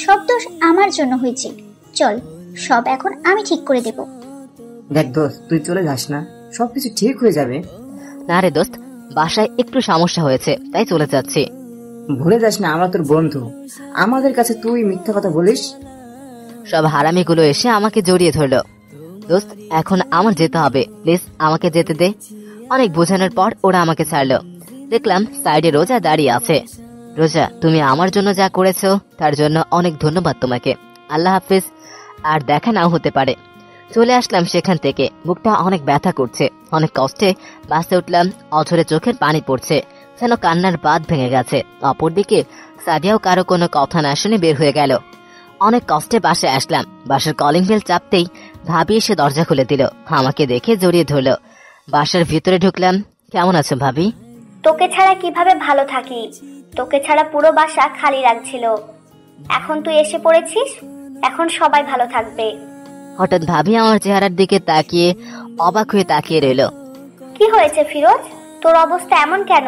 সব দোষ আমার জন্য হয়েছে। চল, সব এখন আমি ঠিক করে দেব। দেখ দোস্ত, তুই চলে যাস না, সবকিছু ঠিক হয়ে যাবে। না রে দোস্ত, বাসায় একটু সমস্যা হয়েছে, তাই চলে যাচ্ছি। ভুলে যাস না আমরা তোর বন্ধু, আমাদের কাছে তুই মিথ্যা কথা বলিস। সব হারামিগুলো এসে আমাকে জড়িয়ে ধরলো। দোস্ত এখন আমার যেতে হবে, প্লিজ আমাকে যেতে দে। অনেক বোঝানোর পর ওরা আমাকে ছাড়লো। দেখলাম সাইডে রোজা দাঁড়িয়ে আছে। রোজা, তুমি আমার জন্য যা করেছো তার জন্য অনেক ধন্যবাদ তোমাকে। আল্লাহ হাফিজ, আর দেখা নাও হতে পারে। চলে আসলাম সেখান থেকে। বুকটা অনেক ব্যথা করছে, অনেক কষ্টে বাসে উঠলাম। অঝরে চোখের পানি পড়ছে, যেন কান্নার বাঁধ ভেঙে গেছে। অপরদিকে সাদিয়াও কারো কোনো কথা না শুনে বের হয়ে গেল। অনেক কষ্টে বাসে আসলাম। বাসার কলিং বেল চাপতেই ভাবি এসে দরজা খুলে দিল। আমাকে দেখে জড়িয়ে ধরলো। বাসার ভিতরে ঢুকলাম। কেমন আছো ভাবি? তোকে ছাড়া কিভাবে ভালো থাকি? তোকে ছাড়া পুরো বাসা খালি লাগছিল। এখন তুই এসে পড়েছিস, এখন সবাই ভালো থাকবে। হঠাৎ ভাবি আমার চেহারার দিকে তাকিয়ে অবাক হয়ে তাকিয়ে রইল। কি হয়েছে ফিরোজ, তোর অবস্থা এমন কেন?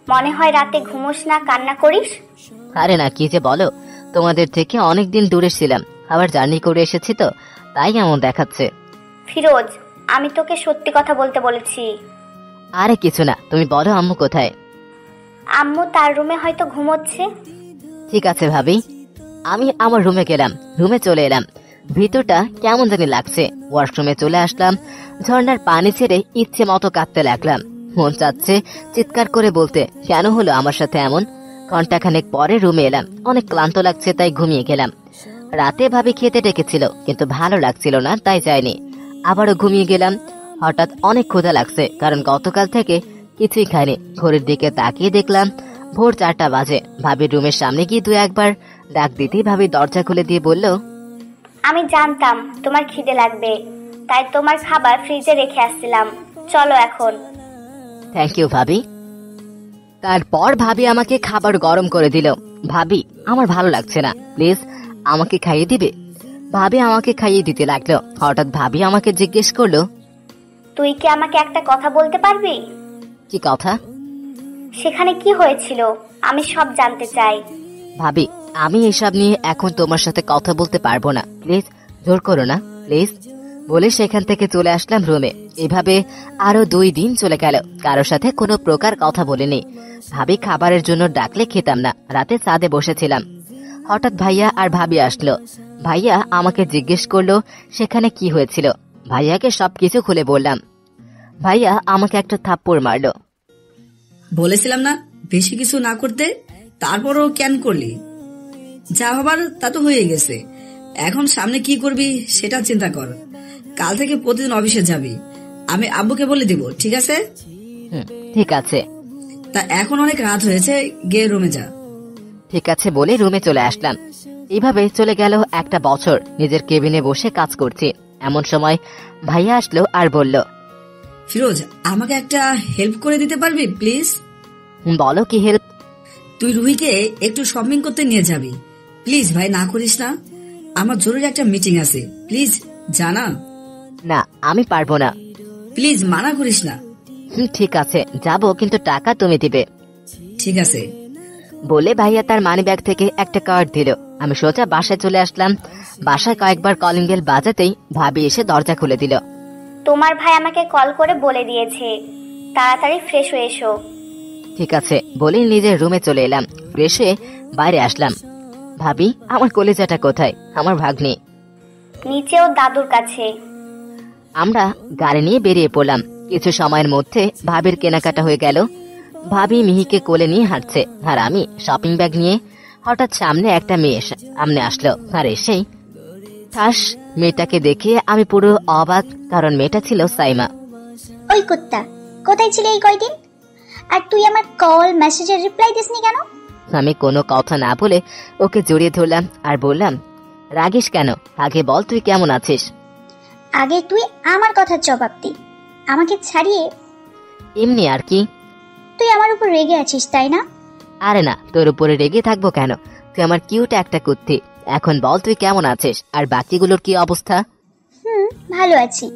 মনে হয় রাতে ঘুমোস না, কান্না করিস? আরে না, কি যে বলো, তোমাদের থেকে অনেকদিন দূরে ছিলাম, আবার জার্নি করে এসেছি তো, তাই এমন দেখাচ্ছে। ফিরোজ, আমি তোকে সত্যি কথা বলতে বলেছি। আরে কিছু না, তুমি বলো আম্মু কোথায়? আম্মু তার রুমে হয়তো ঘুমোচ্ছে। ঠিক আছে ভাবি। আমি আমার রুমে গেলাম। রুমে চলে এলাম। ভিতরটা কেমন জানি লাগছে। ওয়াশরুমে চলে আসলাম। ঝর্ণার পানি ছেড়ে ইচ্ছে মতো কাঁদতে লাগলাম। মন চাচ্ছে চিৎকার করে বলতে, কেন হলো আমার সাথে এমন। ঘন্টাখানেক পরে রুমে এলাম। অনেক ক্লান্ত লাগছে, তাই ঘুমিয়ে গেলাম। রাতে ভাবি খেতে ডেকেছিল, কিন্তু ভালো লাগছিল না, তাই যায়নি। আবারও ঘুমিয়ে গেলাম। হঠাৎ অনেক ক্ষুধা লাগছে, কারণ গতকাল থেকে কিছুই খাইনি। ঘড়ির দিকে তাকিয়ে দেখলাম ভোর 4টা বাজে। ভাবির রুমের সামনে গিয়ে 2-1 ডাক দিতেই ভাবি দরজা খুলে দিয়ে বলল, আমি জানতাম তোমার খিদে লাগবে, তাই তোমার খাবার ফ্রিজে রেখে আসছিলাম। চলো এখন। থ্যাংক ইউ ভাবি। তারপর ভাবি আমাকে খাবার গরম করে দিল। ভাবি, আমার ভালো লাগছে না, প্লিজ আমাকে খাইয়ে দিবে? ভাবি আমাকে খাইয়ে দিতে লাগলো। হঠাৎ ভাবি আমাকে জিজ্ঞেস করলো, তুই কি আমাকে একটা কথা বলতে পারবি? কি কথা? সেখানে কি হয়েছিল আমি সব জানতে চাই। ভাবি, আমি এসব নিয়ে এখন তোমার সাথে কথা বলতে পারবো না, প্লিজ জোর করো না, প্লিজ। বলে সেখান থেকে চলে আসলাম রুমে। এভাবে আরো 2 দিন চলে গেল, কারোর সাথে কোনো প্রকার কথা বলিনি। ভাবি খাবারের জন্য ডাকলে খেতাম না। রাতে ছাদে বসেছিলাম, হঠাৎ ভাইয়া আর ভাবি আসলো। ভাইয়া আমাকে জিজ্ঞেস করলো সেখানে কি হয়েছিল। ভাইয়াকে সবকিছু খুলে বললাম। ভাইয়া আমাকে একটা থাপ্পড় মারলো। বলেছিলাম না বেশি কিছু না করতে, তারপরও কেন করলি? যা হবার তা তো হয়ে গেছে, এখন সামনে কি করবি সেটা চিন্তা কর। কাল থেকে প্রতিদিন অফিসে যাবি, আমি আব্বুকে বলে দিব, ঠিক আছে? ঠিক আছে। তা এখন অনেক রাত হয়েছে, গিয়ে রুমে যা। ঠিক আছে বলে রুমে চলে আসলাম। এইভাবে চলে গেল 1 বছর। নিজের কেবিনে বসে কাজ করছি। এমন সময় ভাইয়া আসলো আর বলল, ফিরোজ, আমাকে একটা হেল্প করে দিতে পারবি প্লিজ? বলো কি হেল্প? তুই রুহিকে একটু শপিং করতে নিয়ে যাবি প্লিজ ভাই, না করিস না? আমার জরুরি একটা মিটিং আছে, প্লিজ জানা। না, আমি পারবো না। প্লিজ মানা করিস না। ঠিক আছে যাব, কিন্তু টাকা তুমি দিবে। ঠিক আছে বলে ভাইয়া তার মানি ব্যাগ থেকে একটা কার্ড দিল। আমি সোজা বাসায় চলে আসলাম। বাসায় কয়েকবার কলিং বেল বাজাতেই ভাবি এসে দরজা খুলে দিল। তোমার ভাই আমাকে কল করে বলে দিয়েছে তাড়াতাড়ি ফ্রেশ হয়ে এসো। ঠিক আছে বলে নিজের রুমে চলে এলাম। ফ্রেশ হয়ে বাইরে আসলাম। ভাবি, আমার কলেজাটা কোথায়? আমার ভাগ্নি নিচে ওর দাদুর কাছে। আমরা গাড়ি নিয়ে বেরিয়ে পড়লাম। কিছু সময়ের মধ্যে ভাবির কেনাকাটা হয়ে গেল। ভাবি মিহিকে কোলে নিয়ে হাঁটছে, আর আমি শপিং ব্যাগ নিয়ে। হঠাৎ সামনে একটা মেয়ে সামনে আসলো, আর এসেই ঠাস মেয়েটাকে দেখে আমি পুরো অবাক, কারণ মেয়েটা ছিল সাইমা। ওই কুত্তা, কোথায় ছিলে এই কয়দিন? আর তুই আমার কল মেসেজের রিপ্লাই দিসনি কেন? আমি কোনো কথা না বলে ওকে জড়িয়ে ধরলাম আর বললাম, রাগিস কেন? আগে বল তুই কেমন আছিস? আগে তুই আমার কথার জবাব দি, আমাকে ছাড়িয়ে। এমনি আর কি। তুই আমার উপর রেগে আছিস তাই না? আরে না, তোর উপরে রেগে থাকবো কেন? তুই আমার কিউট একটা কুত্তি। এখন বল তুই কেমন আছিস, আর বাকিগুলোর কি অবস্থা? ভালো আছি,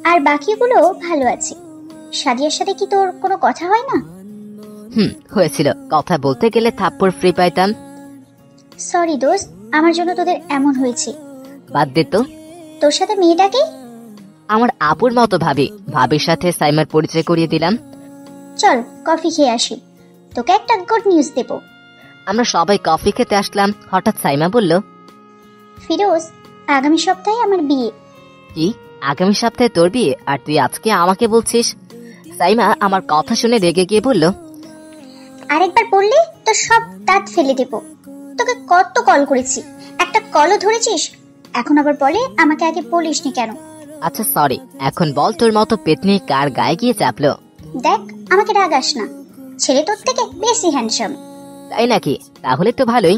আর বাকিগুলো ভালো আছে। সাদিয়ার সাথে কি তোর কোনো কথা হয় না? হয়েছিল। কথা বলতে গেলে থাপ্পড় ফ্রি পাইতাম। সরি দোস্ত, আমার জন্য তোদের এমন হয়েছে। বাদ দে তো। তোর সাথে মেয়েটাকে আমার আপুর মতো ভাবি। ভাবির সাথে সাইমার পরিচয় করিয়ে দিলাম। চল কফি খেয়ে আসি, তোকে একটা গুড নিউজ দেব। আমরা সবাই কফি খেতে আসলাম। হঠাৎ সাইমা বলল, ফিরোজ, আগামী সপ্তাহে আমার বিয়ে। কি? আগামী সপ্তাহে তোর বিয়ে, আর তুই আজকে আমাকে বলছিস? সাইমা আমার কথা শুনে রেগে গিয়ে বলল, আরেকবার বললে তো সব দাঁত ফেলে দেব। তোকে কত কল করেছি, একটা কলও ধরেছিস? এখন আবার বলে আমাকে আগে বলিসনি কেন? আচ্ছা সরি, এখন বল তোর মতো পেতনি কার গায়ে গিয়ে চাপলো? দেখ, আমাকে রাগাস না, ছেলে তোর থেকে বেশি হ্যান্ডসাম। তাই নাকি? তাহলে তো ভালোই।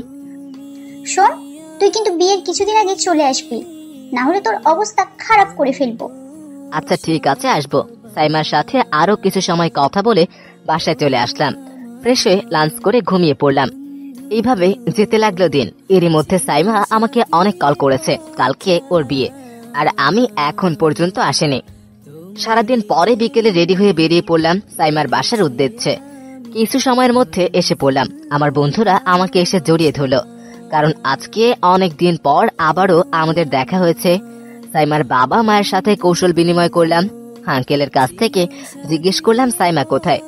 শোন, তুই কিন্তু বিয়ের কিছুদিন আগে চলে আসবি, না হলে তোর অবস্থা খারাপ করে ফেলবো। আচ্ছা ঠিক আছে, আসবো। সাইমার সাথে আরো কিছু সময় কথা বলে বাসায় চলে আসলাম। ফ্রেশ হয়ে লাঞ্চ করে ঘুমিয়ে পড়লাম। এইভাবে যেতে লাগলো দিন। এরই মধ্যে সাইমা আমাকে অনেক কল করেছে, কালকে ওর বিয়ে, আর আমি এখন পর্যন্ত আসেনি। সারাদিন পরে বিকেলে রেডি হয়ে বেরিয়ে পড়লাম সাইমার বাসার উদ্দেশ্যে। কিছু সময়ের মধ্যে এসে পড়লাম। আমার বন্ধুরা আমাকে এসে জড়িয়ে ধরলো, কারণ আজকে অনেক দিন পর আবারও আমাদের দেখা হয়েছে। সাইমার বাবা মায়ের সাথে কৌশল বিনিময় করলাম। আঙ্কেলের কাছ থেকে জিজ্ঞেস করলাম সাইমা কোথায়।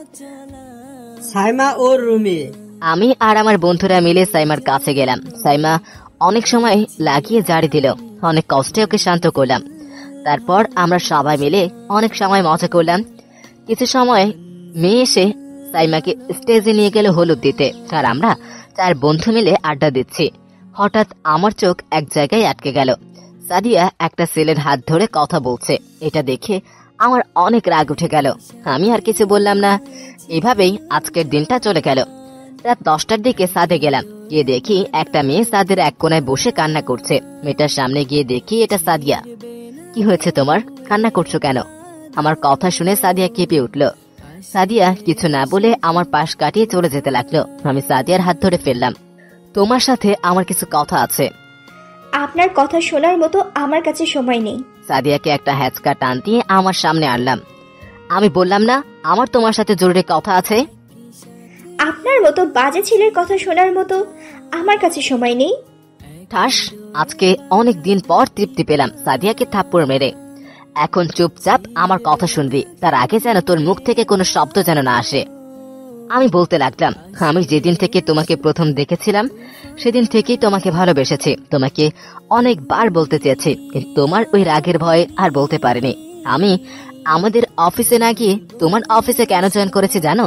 সাইমা ওর রুমে। আমি আর আমার বন্ধুরা মিলে সাইমার কাছে গেলাম। সাইমা অনেক সময় লাগিয়ে জারি দিল। অনেক কষ্টে ওকে শান্ত করলাম। তারপর আমরা সবাই মিলে অনেক সময় মজা করলাম। কিছু সময় মেয়ে এসে সাইমাকে স্টেজে নিয়ে গেল হলুদ দিতে, আর আমরা 4 বন্ধু মিলে আড্ডা দিচ্ছি। হঠাৎ আমার চোখ এক জায়গায় আটকে গেল। সাদিয়া একটা ছেলের হাত ধরে কথা বলছে। এটা দেখে আমার অনেক রাগ উঠে গেল। আমি আর কিছু বললাম না। এভাবেই আজকের দিনটা চলে গেল। রাত 10টার দিকে ছাদে গেলাম। গিয়ে দেখি একটা মেয়ে ছাদের এক কোনায় বসে কান্না করছে। মেয়েটার সামনে গিয়ে দেখি এটা সাদিয়া। কি হয়েছে তোমার? কান্না করছো কেন? আমার কথা শুনে সাদিয়া কেঁপে উঠল। সাদিয়া কিছু না বলে আমার পাশ কাটিয়ে চলে যেতে লাগলো। আমি সাদিয়ার হাত ধরে ফেললাম। তোমার সাথে আমার কিছু কথা আছে। আপনার কথা শোনার মতো আমার কাছে সময় নেই। সাদিয়াকে একটা হ্যাচকা টান দিয়ে আমার সামনে আনলাম। আমি বললাম না আমার তোমার সাথে জরুরি কথা আছে? আপনার মতো বাজে ছেলের কথা শোনার মতো আমার কাছে সময় নেই। ঠাস, আজকে অনেক দিন পর তৃপ্তি পেলাম সাদিয়াকে থাপ্পড় মেরে। এখন চুপচাপ আমার কথা শুনবি, তার আগে যেন তোর মুখ থেকে কোনো শব্দ যেন না আসে। আমি বলতে লাগলাম, আমি যেদিন থেকে তোমাকে প্রথম দেখেছিলাম সেদিন থেকেই তোমাকে ভালোবেসেছি। তোমাকে অনেকবার বলতে চেয়েছি, কিন্তু তোমার ওই রাগের ভয়ে আর বলতে পারিনি। আমি আমাদের অফিসে না গিয়ে তোমার অফিসে কেন জয়েন করেছি জানো?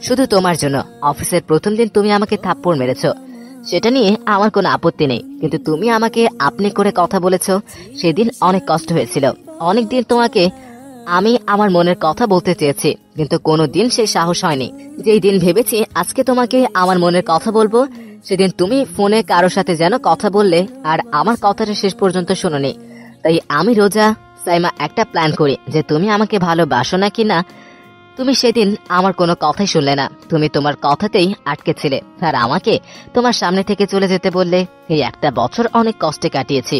শুধু তোমার জন্য। অফিসের প্রথম দিন তুমি আমাকে থাপ্পড় মেরেছ, সেটা নিয়ে আমার কোনো আপত্তি নেই, কিন্তু তুমি আমাকে আপনি করে কথা বলেছ, সেদিন অনেক কষ্ট হয়েছিল। অনেকদিন তোমাকে আমি আমার মনের কথা বলতে চেয়েছি, কিন্তু কোনোদিন সেই সাহস হয়নি। যেই দিন ভেবেছি আজকে তোমাকে আমার মনের কথা বলবো, সেদিন তুমি ফোনে কারো সাথে যেন কথা বললে আর আমার কথাটা শেষ পর্যন্ত শোনোনি। তাই আমি রোজা সাইমা একটা প্ল্যান করি যে তুমি আমাকে ভালোবাসো না কিনা। তুমি সেদিন আমার কোনো কথাই শুনলে না, তুমি তোমার কথাতেই আটকেছিলে আর আমাকে তোমার সামনে থেকে চলে যেতে বললে। এই একটা বছর অনেক কষ্টে কাটিয়েছি,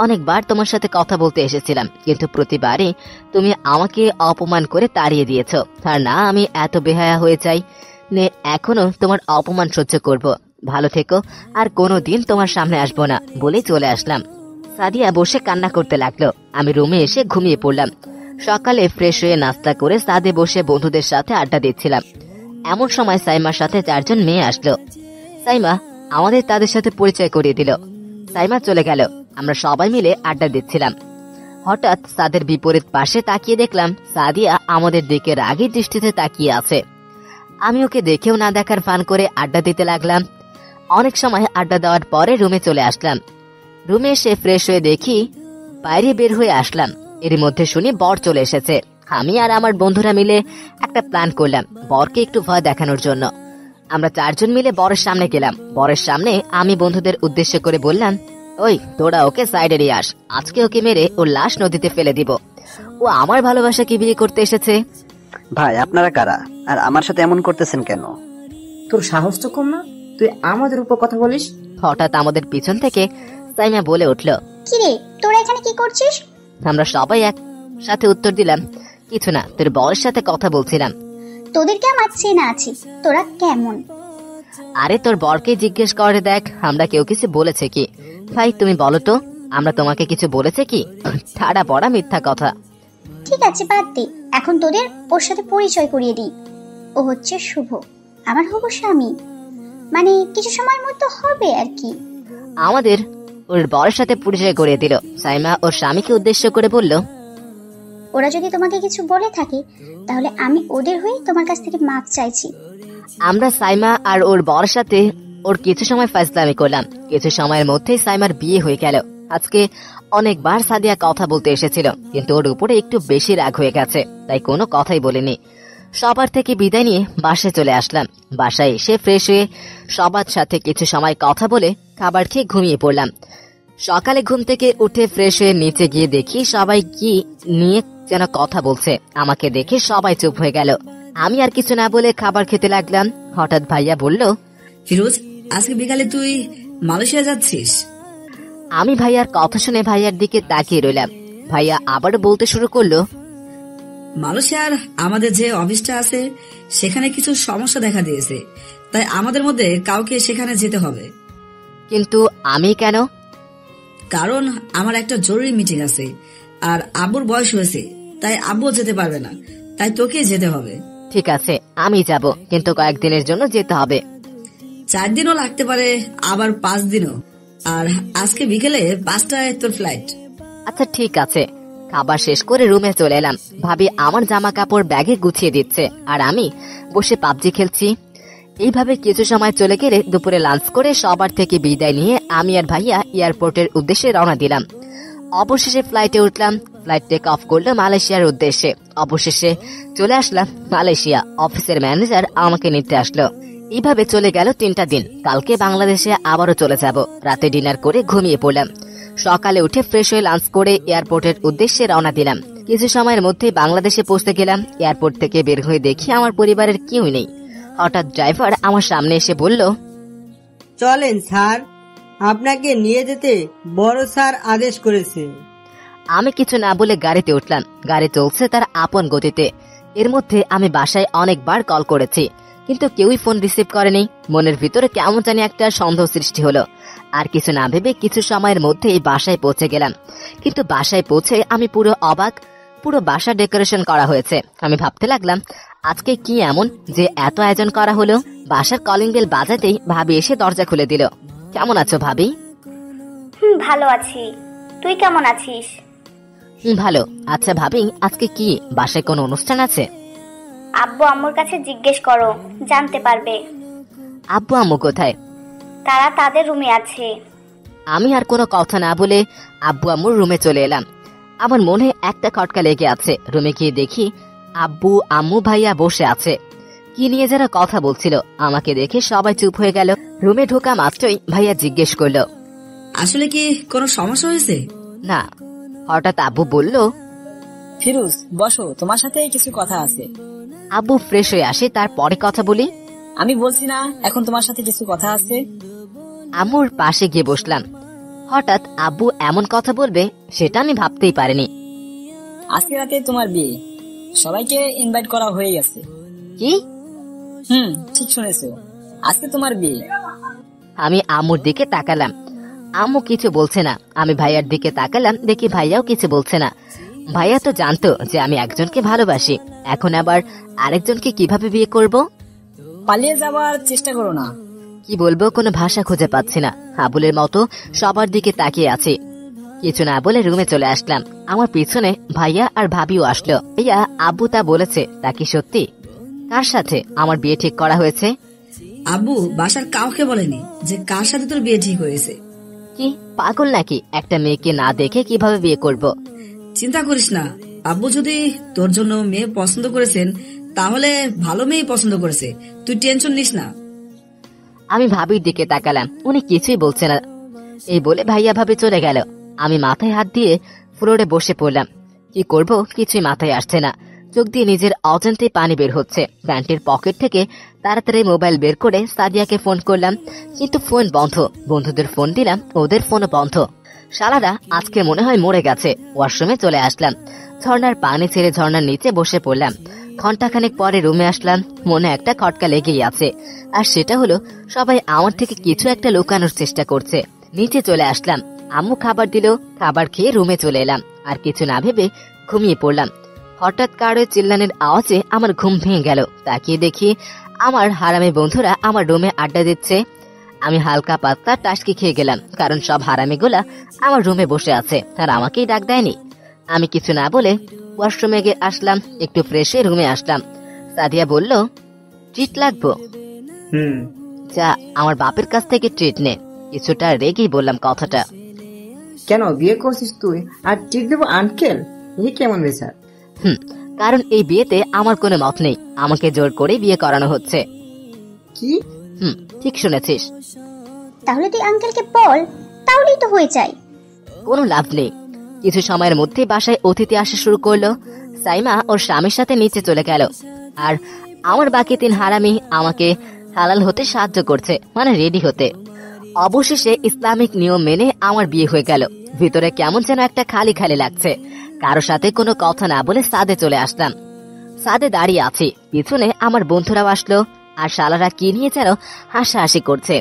অনেকবার তোমার সাথে কথা বলতে এসেছিলাম, কিন্তু প্রতিবারই তুমি আমাকে অপমান করে তাড়িয়ে দিয়েছ। আর না আমি এত বেহায়া হয়ে যাই নে, এখনো তোমার অপমান সহ্য করব। ভালো থেকো, আর কোনোদিন তোমার সামনে আসবো না বলেই চলে আসলাম। সাদিয়া বসে কান্না করতে লাগলো। আমি রুমে এসে ঘুমিয়ে পড়লাম। সকালে ফ্রেশ হয়ে নাস্তা করে ছাদে বসে বন্ধুদের সাথে আড্ডা দিচ্ছিলাম। এমন সময় সাইমার সাথে 4 জন মেয়ে আসলো। সাইমা আমাদের তাদের সাথে পরিচয় করিয়ে দিল। সাইমা চলে গেল। আমরা সবাই মিলে আড্ডা দিচ্ছিলাম। হঠাৎ ছাদের বিপরীত পাশে তাকিয়ে দেখলাম সাদিয়া আমাদের দিকে রাগী দৃষ্টিতে তাকিয়ে আছে। আমি ওকে দেখেও না দেখার ফান করে আড্ডা দিতে লাগলাম। অনেক সময় আড্ডা দেওয়ার পরে রুমে চলে আসলাম। রুমে এসে ফ্রেশ হয়ে দেখি বাইরে বের হয়ে আসলাম। এর মধ্যে শুনি বর চলে এসেছে। আমি আর আমার বন্ধুরা মিলে একটা প্ল্যান করলাম বরকে একটু ভয় দেখানোর জন্য। আমরা 4 জন মিলে বরের সামনে গেলাম। বরের সামনে আমি বন্ধুদের উদ্দেশ্য করে বললাম, ওই তোরা ওকে সাইডে নিয়ে আস, আজকে ওকে মেরে ওর লাশ নদীতে ফেলে দিব। ও আমার ভালোবাসাকে বিয়ে করতে এসেছে। ভাই আপনারা কারা, আর আমার সাথে এমন করতেছেন কেন? তোর সাহস তো কম না, তুই আমাদের উপর কথা বলিস? হঠাৎ আমাদের পিছন থেকে সাইমা বলে উঠল, কিরে তোরা এখানে কি করছিস? আমরা সবাই একসাথে উত্তর দিলাম, কিছু না, তোর বরের সাথে কথা বলছিলাম। তোদেরকে আমার চেনা আছে, তোরা কেমন? আরে তোর বরকে জিজ্ঞেস করে দেখ, আমরা কেউ কিছু বলেছে কি? ভাই তুমি বলো তো, আমরা তোমাকে কিছু বলেছে কি? ঠাড়া পড়া মিথ্যা কথা। ঠিক আছে বাদ দে, এখন তোদের ওর সাথে পরিচয় করিয়ে দিই। ও হচ্ছে শুভ, আমার হবু স্বামী, মানে কিছু সময়ের মধ্যে হবে আর কি। আমাদের ওর বরের সাথে পরিচয় করিয়ে দিল। সাইমা ওর স্বামীকে উদ্দেশ্য করে বলল, ওরা যদি তোমাকে কিছু বলে থাকে তাহলে আমি ওদের হয়ে তোমার কাছ থেকে মাপ চাইছি। আমরা সাইমা আর ওর বরের সাথে ওর কিছু সময় ফাজলামি করলাম। কিছু সময়ের মধ্যেই সাইমার বিয়ে হয়ে গেল। আজকে অনেকবার সাদিয়া কথা বলতে এসেছিল, কিন্তু ওর উপরে একটু বেশি রাগ হয়ে গেছে, তাই কোনো কথাই বলিনি। সবার থেকে বিদায় নিয়ে বাসায় চলে আসলাম। বাসায় এসে ফ্রেশ হয়ে সবার সাথে কিছু সময় কথা বলে খাবার খেয়ে ঘুমিয়ে পড়লাম। সকালে ঘুম থেকে উঠে ফ্রেশ হয়ে নিচে গিয়ে দেখি সবাই কি নিয়ে যেন কথা বলছে। আমাকে দেখে সবাই চুপ হয়ে গেল। আমি আর কিছু না বলে খাবার খেতে লাগলাম। হঠাৎ ভাইয়া বলল, ফিরোজ আজকে বিকালে তুই মালয়েশিয়া যাচ্ছিস? আমি ভাইয়ার কথা শুনে ভাইয়ার দিকে তাকিয়ে রইলাম। ভাইয়া আবার বলতে শুরু করলো, মালয়েশিয়ার আমাদের যে অফিসটা আছে সেখানে কিছু সমস্যা দেখা দিয়েছে, তাই আমাদের মধ্যে কাউকে সেখানে যেতে হবে। কিন্তু আমি কেন? কারণ আমার একটা জরুরি মিটিং আছে, আর আব্বুর বয়স হয়েছে, তাই আব্বুও যেতে পারবে না, তাই তোকে যেতে হবে। ঠিক আছে আমি যাব, কিন্তু কয়েকদিনের জন্য যেতে হবে। 4 দিনও লাগতে পারে, আবার 5 দিনও। আর আজকে বিকেলে 5টায় তোর ফ্লাইট। আচ্ছা ঠিক আছে। খাবার শেষ করে রুমে চলে এলাম। ভাবি আমার জামা কাপড় ব্যাগে গুছিয়ে দিচ্ছে, আর আমি বসে পাবজি খেলছি। এইভাবে কিছু সময় চলে গেলে দুপুরে লাঞ্চ করে সবার থেকে বিদায় নিয়ে আমি আর ভাইয়া এয়ারপোর্টের উদ্দেশ্যে রওনা দিলাম। অবশেষে ফ্লাইটে উঠলাম। ফ্লাইট টেক অফ করলো মালয়েশিয়ার উদ্দেশ্যে। অবশেষে চলে আসলাম মালয়েশিয়া। অফিসের ম্যানেজার আমাকে নিতে আসলো। এইভাবে চলে গেল 3টা দিন। কালকে বাংলাদেশে আবারও চলে যাব। রাতে ডিনার করে ঘুমিয়ে পড়লাম। সকালে উঠে ফ্রেশ হয়ে লাঞ্চ করে এয়ারপোর্টের উদ্দেশ্যে রওনা দিলাম। কিছু সময়ের মধ্যে বাংলাদেশে পৌঁছে গেলাম। এয়ারপোর্ট থেকে বের হয়ে দেখি আমার পরিবারের কেউ নেই। হঠাৎ ড্রাইভার আমার সামনে এসে বলল, চলেন স্যার, আপনাকে নিয়ে যেতে বড় স্যার আদেশ করেছে। আমি কিছু না বলে গাড়িতে উঠলাম। গাড়ি চলছে তার আপন গতিতে। এর মধ্যে আমি বাসায় অনেকবার কল করেছি, কিন্তু কেউই ফোন রিসিভ করেনি। মনের ভিতরে কেমন জানি একটা সন্দেহ সৃষ্টি হলো। আর কিছু না ভেবে কিছু সময়ের মধ্যেই বাসায় পৌঁছে গেলাম। কিন্তু বাসায় পৌঁছে আমি পুরো অবাক। পুরো বাসা ডেকোরেশন করা হয়েছে। আমি ভাবতে লাগলাম আজকে কি এমন যে এত আয়োজন করা হলো। বাসার কলিং বেল বাজাতেই ভাবি এসে দরজা খুলে দিল। কেমন আছো ভাবি? ভালো আছি, তুই কেমন আছিস? ভালো। আচ্ছা ভাবি, আজকে কি বাসায় কোনো অনুষ্ঠান আছে? আব্বু আম্মুর কাছে জিজ্ঞেস করো, জানতে পারবে। আব্বু আম্মু কোথায়? তারা তাদের রুমে আছে। আমি আর কোনো কথা না বলে আব্বু আম্মুর রুমে চলে এলাম। আমার মনে একটা খটকা লেগে আছে। রুমে গিয়ে দেখি আব্বু আম্মু ভাইয়া বসে আছে, কি নিয়ে যারা কথা বলছিল। আমাকে দেখে সবাই চুপ হয়ে গেল। রুমে ঢোকা মাত্রই ভাইয়া জিজ্ঞেস করলো, আসলে কি কোনো সমস্যা হয়েছে? না। হঠাৎ আব্বু বলল, ফিরোজ বসো, তোমার সাথে কিছু কথা আছে। আব্বু ফ্রেশ হয়ে আসে, তারপরে কথা বলি। আমি বলছি না এখন তোমার সাথে কিছু কথা আছে। আম্মুর পাশে গিয়ে বসলাম। হঠাৎ আব্বু এমন কথা বলবে সেটা আমি ভাবতেই পারিনি। আজকে রাতে তোমার বিয়ে, সবাইকে ইনভাইট করা হয়ে গেছে। কি? ঠিক শুনেছো, আজকে তোমার বিয়ে। আমি আম্মুর দিকে তাকালাম। আম্মু কিছু বলছে না। আমি ভাইয়ার দিকে তাকালাম, দেখি ভাইয়াও কিছু বলছে না। ভাইয়া তো জানতো যে আমি একজনকে ভালোবাসি, এখন আবার আরেকজনকে কিভাবে বিয়ে করব? পালিয়ে যাওয়ার চেষ্টা করো না। কি বলবো, কোনো ভাষা খুঁজে পাচ্ছি না। আবুলের মতো সবার দিকে তাকিয়ে আছি। কিছু না বলে রুমে চলে আসলাম। আমার পিছনে ভাইয়া আর ভাবিও আসলো। ভাইয়া, আব্বু তা বলেছে তা কি সত্যি? কার সাথে আমার বিয়ে ঠিক করা হয়েছে? আব্বু বাসার কাউকে বলেনি যে কার সাথে তোর বিয়ে ঠিক হয়েছে। কি পাগল নাকি? একটা মেয়েকে না দেখে কিভাবে বিয়ে করব? চিন্তা করিস না, আব্বু যদি তোর জন্য মেয়ে পছন্দ করেছেন তাহলে ভালো মেয়ে পছন্দ করেছে, তুই টেনশন নিস না। আমি ভাবির দিকে তাকালাম, উনি কিছুই বলছে না। এই বলে ভাইয়া ভাবি চলে গেল। আমি মাথায় হাত দিয়ে ফ্লোরে বসে পড়লাম। কি করব কিছুই মাথায় আসছে না। চোখ দিয়ে নিজের অজান্তে পানি বের হচ্ছে। প্যান্টের পকেট থেকে তাড়াতাড়ি মোবাইল বের করে সাদিয়াকে ফোন করলাম, কিন্তু ফোন বন্ধ। বন্ধুদের ফোন দিলাম, ওদের ফোনও বন্ধ। শালারা আজকে মনে হয় মরে গেছে। ওয়াশরুমে চলে আসলাম। ঝর্ণার পানি ছেড়ে ঝর্ণার নিচে বসে পড়লাম। ঘন্টাখানেক পরে রুমে আসলাম। মনে একটা খটকা লেগেই আছে, আর সেটা হলো সবাই আমার থেকে কিছু একটা লুকানোর চেষ্টা করছে। নিচে চলে আসলাম। আম্মু খাবার দিল। খাবার খেয়ে রুমে চলে এলাম। আর কিছু না ভেবে ঘুমিয়ে পড়লাম। হঠাৎ কারো চিল্লানের আওয়াজে আমার ঘুম ভেঙে গেল। তাকিয়ে দেখি আমার হারামি বন্ধুরা আমার রুমে আড্ডা দিচ্ছে। আমি হালকা পাতলা টাসকি খেয়ে গেলাম, কারণ সব হারামিগুলা আমার রুমে বসে আছে আর আমাকেই ডাক দেয়নি। আমি কিছু না বলে ওয়াশরুমে গিয়ে আসলাম। একটু ফ্রেশ হয়ে রুমে আসলাম। সাদিয়া বলল, ট্রিট লাগবো? যা, আমার বাপের কাছ থেকে ট্রিট নে। কিছুটা রেগেই বললাম কথাটা। কেন বিয়ে করছিস তুই আর ট্রিট দেবো আঙ্কেল? এই কেমন বিচার? কারণ এই বিয়েতে আমার কোনো মত নেই। আমাকে জোর করে বিয়ে করানো হচ্ছে। কি? ঠিক শুনেছিস। তাহলে তুই আঙ্কেলকে বল, তাহলেই তো হয়ে যায়। কোনো লাভ নেই। কিছু সময়ের মধ্যে বাসায় অতিথি আসা শুরু করলো। সাইমা ওর স্বামীর সাথে নিচে চলে গেল, আর আমার বাকি 3 হারামি আমাকে হালাল হতে সাহায্য করছে, মানে রেডি হতে। অবশেষে ইসলামিক নিয়ম মেনে আমার বিয়ে হয়ে গেল। ভিতরে কেমন যেন একটা খালি খালি লাগছে। কারো সাথে কোনো কথা না বলে সাদে চলে আসলাম। সাদে দাঁড়িয়ে আছি, পিছনে আমার বন্ধুরাও আসলো, আর শালারা কি নিয়ে যেন হাসাহাসি করছে।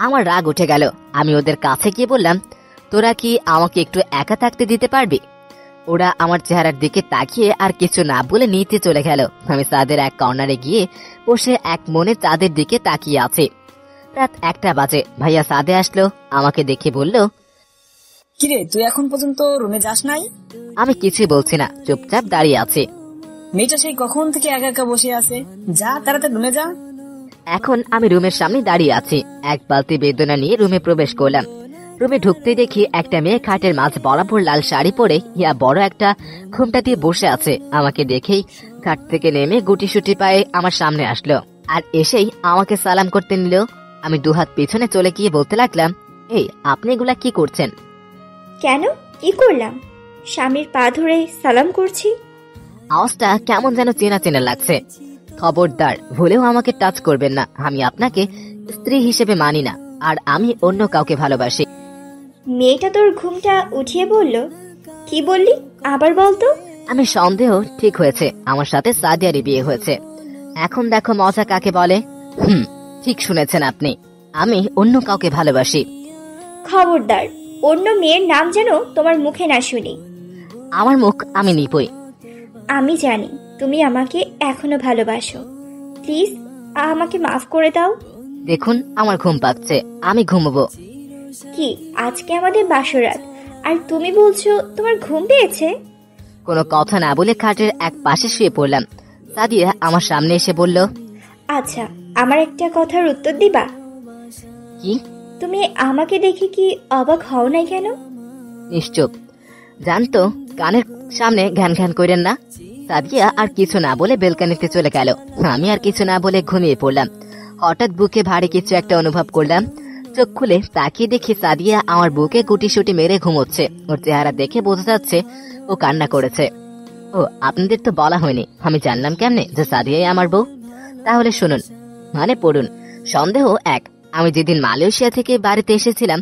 আমার রাগ উঠে গেল। আমি ওদের কাছে গিয়ে বললাম, তোরা কি আমাকে একটু একা থাকতে দিতে পারবি? ওরা আমার চেহারার দিকে তাকিয়ে আর কিছু না বলে নিতে চলে গেল। আমি সাদের এক কর্নারে গিয়ে বসে এক মনে চাঁদের দিকে তাকিয়ে আছি। রাত 1টা বাজে। ভাইয়া সাদে আসলো, আমাকে দেখে বলল, কিরে তুই এখন পর্যন্ত রুমে যাস নাই? আমি কিছুই বলছি না, চুপচাপ দাঁড়িয়ে আছি। মেয়েটা সেই কখন থেকে একা একা বসে আছে, যা তাড়াতাড়ি রুমে যা। এখন আমি রুমের সামনে দাঁড়িয়ে আছি। এক বালতি বেদনা নিয়ে রুমে প্রবেশ করলাম। রুমে ঢুকতে দেখি একটা মেয়ে খাটের মাঝ বরাবর লাল শাড়ি পরে ইয়া বড় একটা ঘুমটা দিয়ে বসে আছে। আমাকে দেখেই ঘাট থেকে নেমে গুটিসুটি পায়ে আমার সামনে আসলো, আর এসেই আমাকে সালাম করতে নিল। আমি দুহাত পিছনে চলে গিয়ে বলতে লাগলাম, এই আপনি এগুলা কি করছেন? কেন, কি করলাম? স্বামীর পা ধরে সালাম করছি। আওয়াজটা কেমন যেন চেনা চেনা লাগছে। খবরদার, ভুলেও আমাকে টাচ করবেন না। আমি আপনাকে স্ত্রী হিসেবে মানি না, আর আমি অন্য কাউকে ভালোবাসি। মেয়েটা তোর ঘুমটা উঠিয়ে বলল, কি বললি আবার বলতো? আমি সন্দেহ ঠিক হয়েছে, আমার সাথে সাদিয়ারই বিয়ে হয়েছে। এখন দেখো মজা কাকে বলে। ঠিক শুনেছেন আপনি, আমি অন্য কাউকে ভালোবাসি। খবরদার, অন্য মেয়ের নাম যেন তোমার মুখে না শুনি। আমার মুখ আমি নিবই। আমি জানি তুমি আমাকে এখনো ভালোবাসো। প্লিজ আমাকে মাফ করে দাও। দেখুন আমার ঘুম পাচ্ছে, আমি ঘুমবো। কি আজকে আমাদের বাসরাত আর তুমি বলছো তোমার ঘুম পেয়েছে? কোনো কথা না বলে খাটের এক পাশে শুয়ে পড়লাম। সাদিয়া আমার সামনে এসে বলল, আচ্ছা আমার একটা কথার উত্তর দিবা? কি? তুমি আমাকে দেখে কি অবাক হও নাই কেন? নিশ্চুপ, জানতো কানের সামনে ঘ্যান ঘ্যান করেন না। সাদিয়া আর কিছু না বলে বেলকানিতে চলে গেল। আমি আর কিছু না বলে ঘুমিয়ে পড়লাম। হঠাৎ বুকে ভারী কিছু একটা অনুভব করলাম। চোখ খুলে তাকিয়ে দেখি সাদিয়া আমার বুকে গুটিসুটি মেরে ঘুমোচ্ছে। ওর চেহারা দেখে বোঝা যাচ্ছে ও কান্না করেছে। ও আপনাদের তো বলা হয়নি, আমি জানলাম কেমনে যে সাদিয়াই আমার বউ? তাহলে শুনুন, মানে পড়ুন। সন্দেহ এক, আমি যেদিন মালয়েশিয়া থেকে বাড়িতে এসেছিলাম,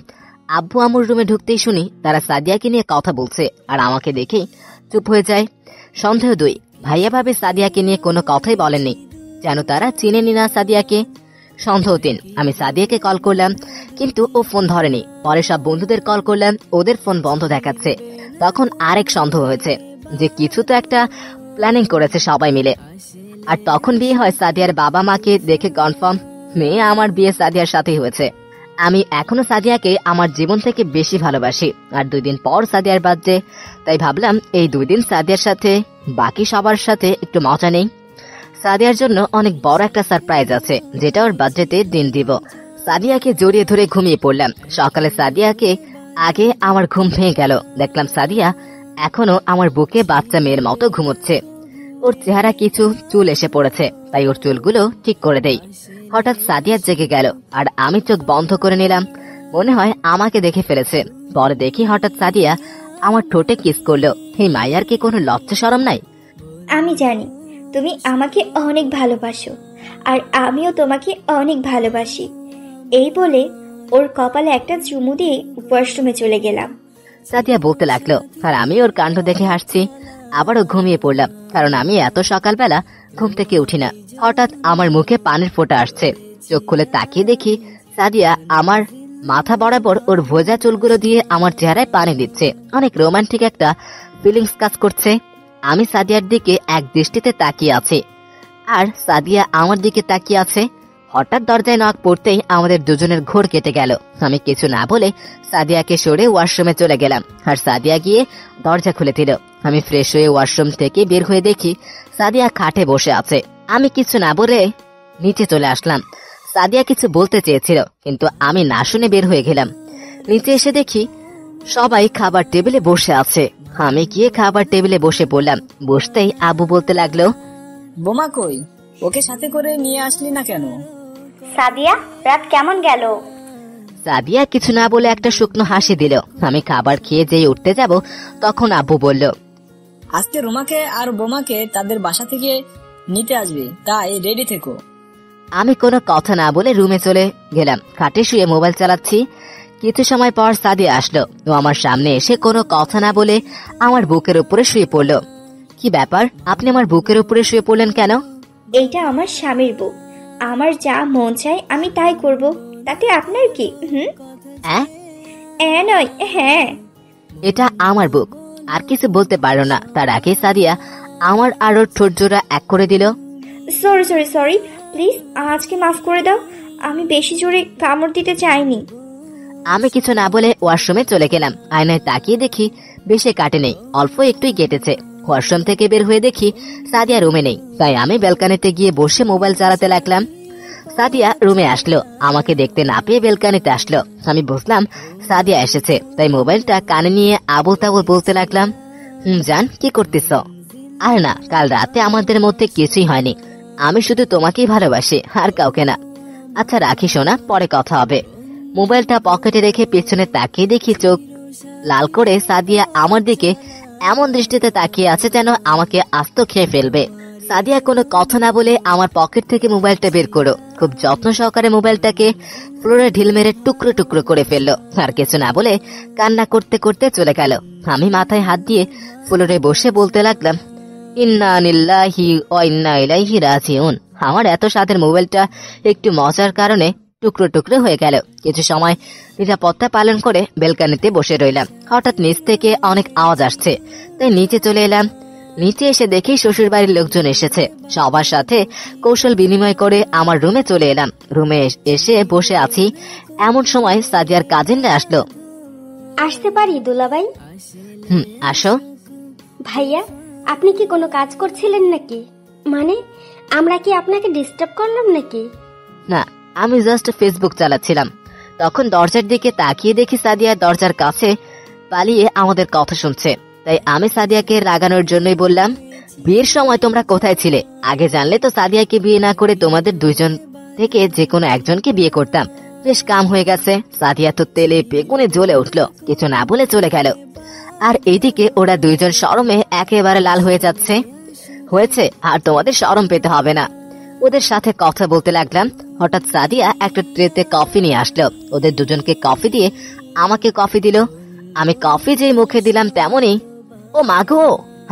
আব্বু আমুর রুমে ঢুকতেই শুনি তারা সাদিয়াকে নিয়ে কথা বলছে, আর আমাকে দেখেই চুপ হয়ে যায়। সন্দেহ দুই, ভাইয়া ভাবে সাদিয়াকে নিয়ে কোনো কথাই বলেননি, যেন তারা চিনেনি না সাদিয়াকে। সন্দেহ তিন, আমি সাদিয়াকে কল করলাম কিন্তু ও ফোন ধরেনি। পরে সব বন্ধুদের কল করলাম, ওদের ফোন বন্ধ দেখাচ্ছে। তখন আরেক সন্দেহ হয়েছে যে কিছু তো একটা প্ল্যানিং করেছে সবাই মিলে। আর তখন বিয়ে হয় সাদিয়ার বাবা মাকে দেখে কনফার্ম মেয়ে আমার বিয়ে সাদিয়ার সাথেই হয়েছে। আমি এখনো সাদিয়াকে আমার জীবন থেকে বেশি ভালোবাসি। আর 2 দিন পর সাদিয়ার বার্থডে, তাই ভাবলাম এই 2 দিন সাদিয়ার সাথে বাকি সবার সাথে একটু মজা নেই। সাদিয়ার জন্য অনেক বড় একটা সারপ্রাইজ আছে, যেটা ওর বার্থডেতে দিন দিব। সাদিয়াকে জড়িয়ে ধরে ঘুমিয়ে পড়লাম। সকালে সাদিয়াকে আগে আমার ঘুম ভেঙে গেল। দেখলাম সাদিয়া এখনো আমার বুকে বাচ্চা মেয়ের মতো ঘুমোচ্ছে। ওর চেহারা কিছু চুল এসে পড়েছে, তাই ওর চুলগুলো ঠিক করে দেই। হঠাৎ সাদিয়া জেগে গেল আর আমি চোখ বন্ধ করে নিলাম। মনে হয় আমাকে দেখে ফেলেছে। পরে দেখি হঠাৎ সাদিয়া আমার ঠোঁটে কিস করলো। এই মাইয়ার কি কোনো লজ্জা শরম নাই? আমি জানি তুমি আমাকে অনেক ভালোবাসো, আর আমিও তোমাকে অনেক ভালোবাসি। এই বলে ওর কপালে একটা চুমু দিয়ে ওয়াশরুমে চলে গেলাম। সাদিয়া বলতে লাগলো, আর আমি ওর কাণ্ড দেখে হাসছি। আবারও ঘুমিয়ে পড়লাম, কারণ আমি এত সকালবেলা ঘুম থেকে উঠি না। হঠাৎ আমার মুখে পানির ফোঁটা আসছে। চোখ খুলে তাকিয়ে দেখি সাদিয়া আমার মাথা বরাবর ওর ভোজা চুলগুলো দিয়ে আমার চেহারায় পানি দিচ্ছে। অনেক রোমান্টিক একটা ফিলিংস কাজ করছে। আমি সাদিয়ার দিকে এক দৃষ্টিতে তাকিয়ে আছি, আর সাদিয়া আমার দিকে তাকিয়ে আছে। হঠাৎ দরজায় নক পড়তেই আমাদের দুজনের ঘোর কেটে গেল। আমি কিছু না বলে সাদিয়াকে সরে ওয়াশরুমে চলে গেলাম, আর সাদিয়া গিয়ে দরজা খুলে দিল। আমি ফ্রেশ হয়ে ওয়াশরুম থেকে বের হয়ে দেখি সাদিয়া খাটে বসে আছে। আমি কিছু না বলে নিচে চলে আসলাম। সাদিয়া কিছু বলতে চেয়েছিল, কিন্তু আমি না শুনে বের হয়ে গেলাম। নিচে এসে দেখি সবাই খাবার টেবিলে বসে আছে। আমি গিয়ে খাবার টেবিলে বসে পড়লাম। বসতেই আবু বলতে লাগলো, বোমা কই? ওকে সাথে করে নিয়ে আসলি না কেন? সাদিয়া, রাত কেমন গেল? সাদিয়া কিছু না বলে একটা শুকনো হাসি দিল। আমি খাবার খেয়ে যেই উঠতে যাব, তখন আব্বু বলল, আজকে রোমাকে আর বোমাকে তাদের বাসা থেকে নিতে আসবে, তাই রেডি থেকো। আমি কোনো কথা না বলে রুমে চলে গেলাম। খাটে শুয়ে মোবাইল চালাচ্ছি। কিছু সময় পর সাদিয়া আসলো। ও আমার সামনে এসে কোনো কথা না বলে আমার বুকের উপরে শুয়ে পড়ল। কি ব্যাপার, আপনি আমার বুকের উপরে শুয়ে পড়লেন কেন? এইটা আমার স্বামীর বুক, আমার যা মন চায় আমি তাই করব, তাতে আপনার কি? নয়, হ্যাঁ, এটা আমার বুক। আর কিছু বলতে পারলো না, তার আগে সাদিয়া আমার আরো ঠোঁট জোড়া এক করে দিল। সরি প্লিজ, আজকে মাফ করে দাও, আমি বেশি জোরে কামড় দিতে চাইনি। আমি কিছু না বলে ওয়াশরুমে চলে গেলাম। আয়নায় তাকিয়ে দেখি বেশি কাটে নেই, অল্প একটুই কেটেছে। ওয়াশরুম থেকে বের হয়ে দেখি সাদিয়া রুমে নেই, তাই আমি ব্যালকানিতে গিয়ে বসে মোবাইল চালাতে লাগলাম। সাদিয়া রুমে আসলো, আমাকে দেখতে না পেয়ে ব্যালকানিতে আসলো। আমি বুঝলাম সাদিয়া এসেছে, তাই মোবাইলটা কানে নিয়ে আবুল তাবুল বলতে লাগলাম, জান কি করতেছ? আর না, কাল রাতে আমাদের মধ্যে কিছুই হয়নি। আমি শুধু তোমাকেই ভালোবাসি, আর কাউকে না। আচ্ছা রাখি সোনা, পরে কথা হবে। মোবাইলটা পকেটে রেখে পেছনে তাকিয়ে দেখি চোখ লাল করে সাদিয়া আমার দিকে এমন দৃষ্টিতে তাকিয়ে আছে যেন আমাকে আস্ত খেয়ে ফেলবে। সাদিয়া কোনো কথা না বলে আমার পকেট থেকে মোবাইলটা বের করো, খুব যত্ন সহকারে মোবাইলটাকে ফ্লোরে ঢিল মেরে টুকরো টুকরো করে ফেললো। আর কিছু না বলে কান্না করতে করতে চলে গেল। আমি মাথায় হাত দিয়ে ফ্লোরে বসে বলতে লাগলাম, ইন্না লিল্লাহি ওয়া ইন্না ইলাইহি রাজিউন। আমার এত স্বাদের মোবাইলটা একটু মজার কারণে টুকরো টুকরো হয়ে গেল। কিছু সময় নিরাপত্তা পালন করে বেলকানিতে বসে রইলাম। হঠাৎ নিচ থেকে অনেক আওয়াজ আসছে, তাই নিচে চলে এলাম। নিচে এসে দেখি শ্বশুর বাড়ির লোকজন এসেছে। সবার সাথে কৌশল বিনিময় করে আমার রুমে চলে এলাম। রুমে এসে বসে আছি, এমন সময় সাদিয়ার কাজিনরা আসলো। আসতে পারি দুলাভাই? আসো। ভাইয়া, আপনি কি কোনো কাজ করছিলেন নাকি? মানে আমরা কি আপনাকে ডিস্টার্ব করলাম নাকি? না, আমি জাস্ট ফেসবুক চালাচ্ছিলাম। তখন দরজার দিকে তাকিয়ে দেখি সাদিয়া দরজার কাছে পালিয়ে আমাদের কথা শুনছে। তাই আমি সাদিয়াকে রাগানোর জন্যই বললাম, বিয়ের সময় তোমরা কোথায় ছিলে? আগে জানলে তো সাদিয়াকে বিয়ে না করে তোমাদের দুইজন থেকে যে কোনো একজনকে বিয়ে করতাম। বেশ কাম হয়ে গেছে। সাদিয়া তো তেলে বেগুনে জ্বলে উঠলো, কিছু না বলে চলে গেল। আর এইদিকে ওরা দুইজন শরমে একেবারে লাল হয়ে যাচ্ছে। হয়েছে, আর তোমাদের শরম পেতে হবে না। ওদের সাথে কথা বলতে লাগলাম। হঠাৎ সাদিয়া একটা ট্রেতে কফি নিয়ে আসলো। ওদের দুজনকে কফি দিয়ে আমাকে কফি দিল। আমি কফি যে মুখে দিলাম তেমনি ও মাগো!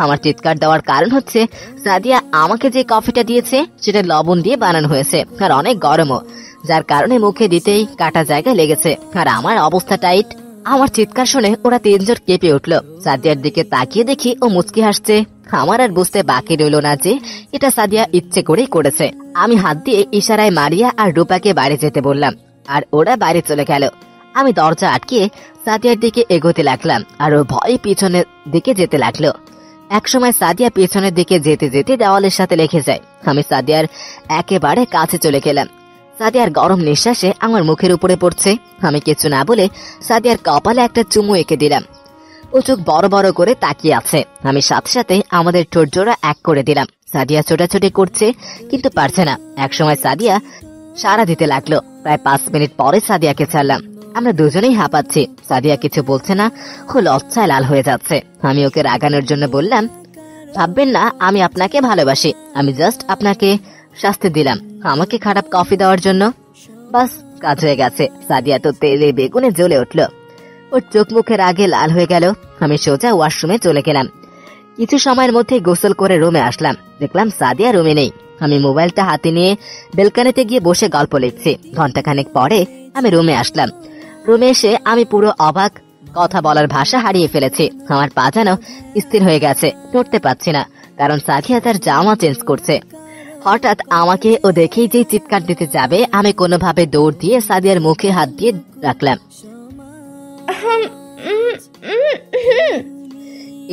আমার চিৎকার দেওয়ার কারণ হচ্ছে সাদিয়া আমাকে যে কফিটা দিয়েছে সেটা লবণ দিয়ে বানানো হয়েছে আর অনেক গরমও, যার কারণে মুখে দিতেই কাটা জায়গায় লেগেছে। আর আমার অবস্থা টাইট। আমার চিৎকার শুনে ওরা তিনজন কেঁপে উঠলো। সাদিয়ার দিকে তাকিয়ে দেখি ও মুচকি হাসছে। আমার আর বুঝতে বাকি রইল না যে এটা সাদিয়া ইচ্ছে করেই করেছে। আমি হাত দিয়ে ইশারায় মারিয়া আর রূপাকে বাইরে যেতে বললাম, আর ওরা বাইরে চলে গেল। আমি দরজা আটকিয়ে সাদিয়ার দিকে এগোতে লাগলাম, আর ও ভয়ে পিছনের দিকে যেতে লাগলো। একসময় সাদিয়া পিছনের দিকে যেতে যেতে দেওয়ালের সাথে লেগে যায়। আমি সাদিয়ার একেবারে কাছে চলে গেলাম। সাদিয়ার গরম নিঃশ্বাসে আমার মুখের উপরে পড়ছে। আমি কিছু না বলে সাদিয়ার কপালে একটা চুমু এঁকে দিলাম। ও চোখ বড় বড় করে তাকিয়ে আছে। আমি সাথে সাথে আমাদের ঠোঁট জোড়া এক করে দিলাম। সাদিয়া ছোটাছুটি করছে, কিন্তু পারছে না। একসময় সাদিয়া সাড়া দিতে লাগলো। প্রায় 5 মিনিট পরে সাদিয়াকে ছাড়লাম। আমরা দুজনেই হাঁপাচ্ছি। সাদিয়া কিছু বলছে না, ও লজ্জায় লাল হয়ে যাচ্ছে। আমি ওকে রাগানোর জন্য বললাম, ভাববেন না আমি আপনাকে ভালোবাসি, আমি জাস্ট আপনাকে শাস্তি দিলাম আমাকে খারাপ কফি দেওয়ার জন্য। বাস, কাজ হয়ে গেছে। সাদিয়া তো তেলে বেগুনে জ্বলে উঠল। ওর চোখ মুখের আগে লাল হয়ে গেল। আমি সোজা ওয়াশরুমে চলে গেলাম। কিছু সময়ের মধ্যে গোসল করে রুমে আসলাম। দেখলাম সাদিয়া রুমে নেই। আমি মোবাইলটা হাতে নিয়ে বেলকানিতে গিয়ে বসে গল্প লিখছি। ঘন্টাখানেক পরে আমি রুমে আসলাম। রুমে এসে আমি পুরো অবাক, কথা বলার ভাষা হারিয়ে ফেলেছি। আমার পা যেন স্থির হয়ে গেছে, নড়তে পারছি না, কারণ সাদিয়া তার জামা চেঞ্জ করছে। হঠাৎ আমাকে ও দেখেই যে চিৎকার দিতে যাবে, আমি কোনোভাবে দৌড় দিয়ে সাদিয়ার মুখে হাত দিয়ে রাখলাম।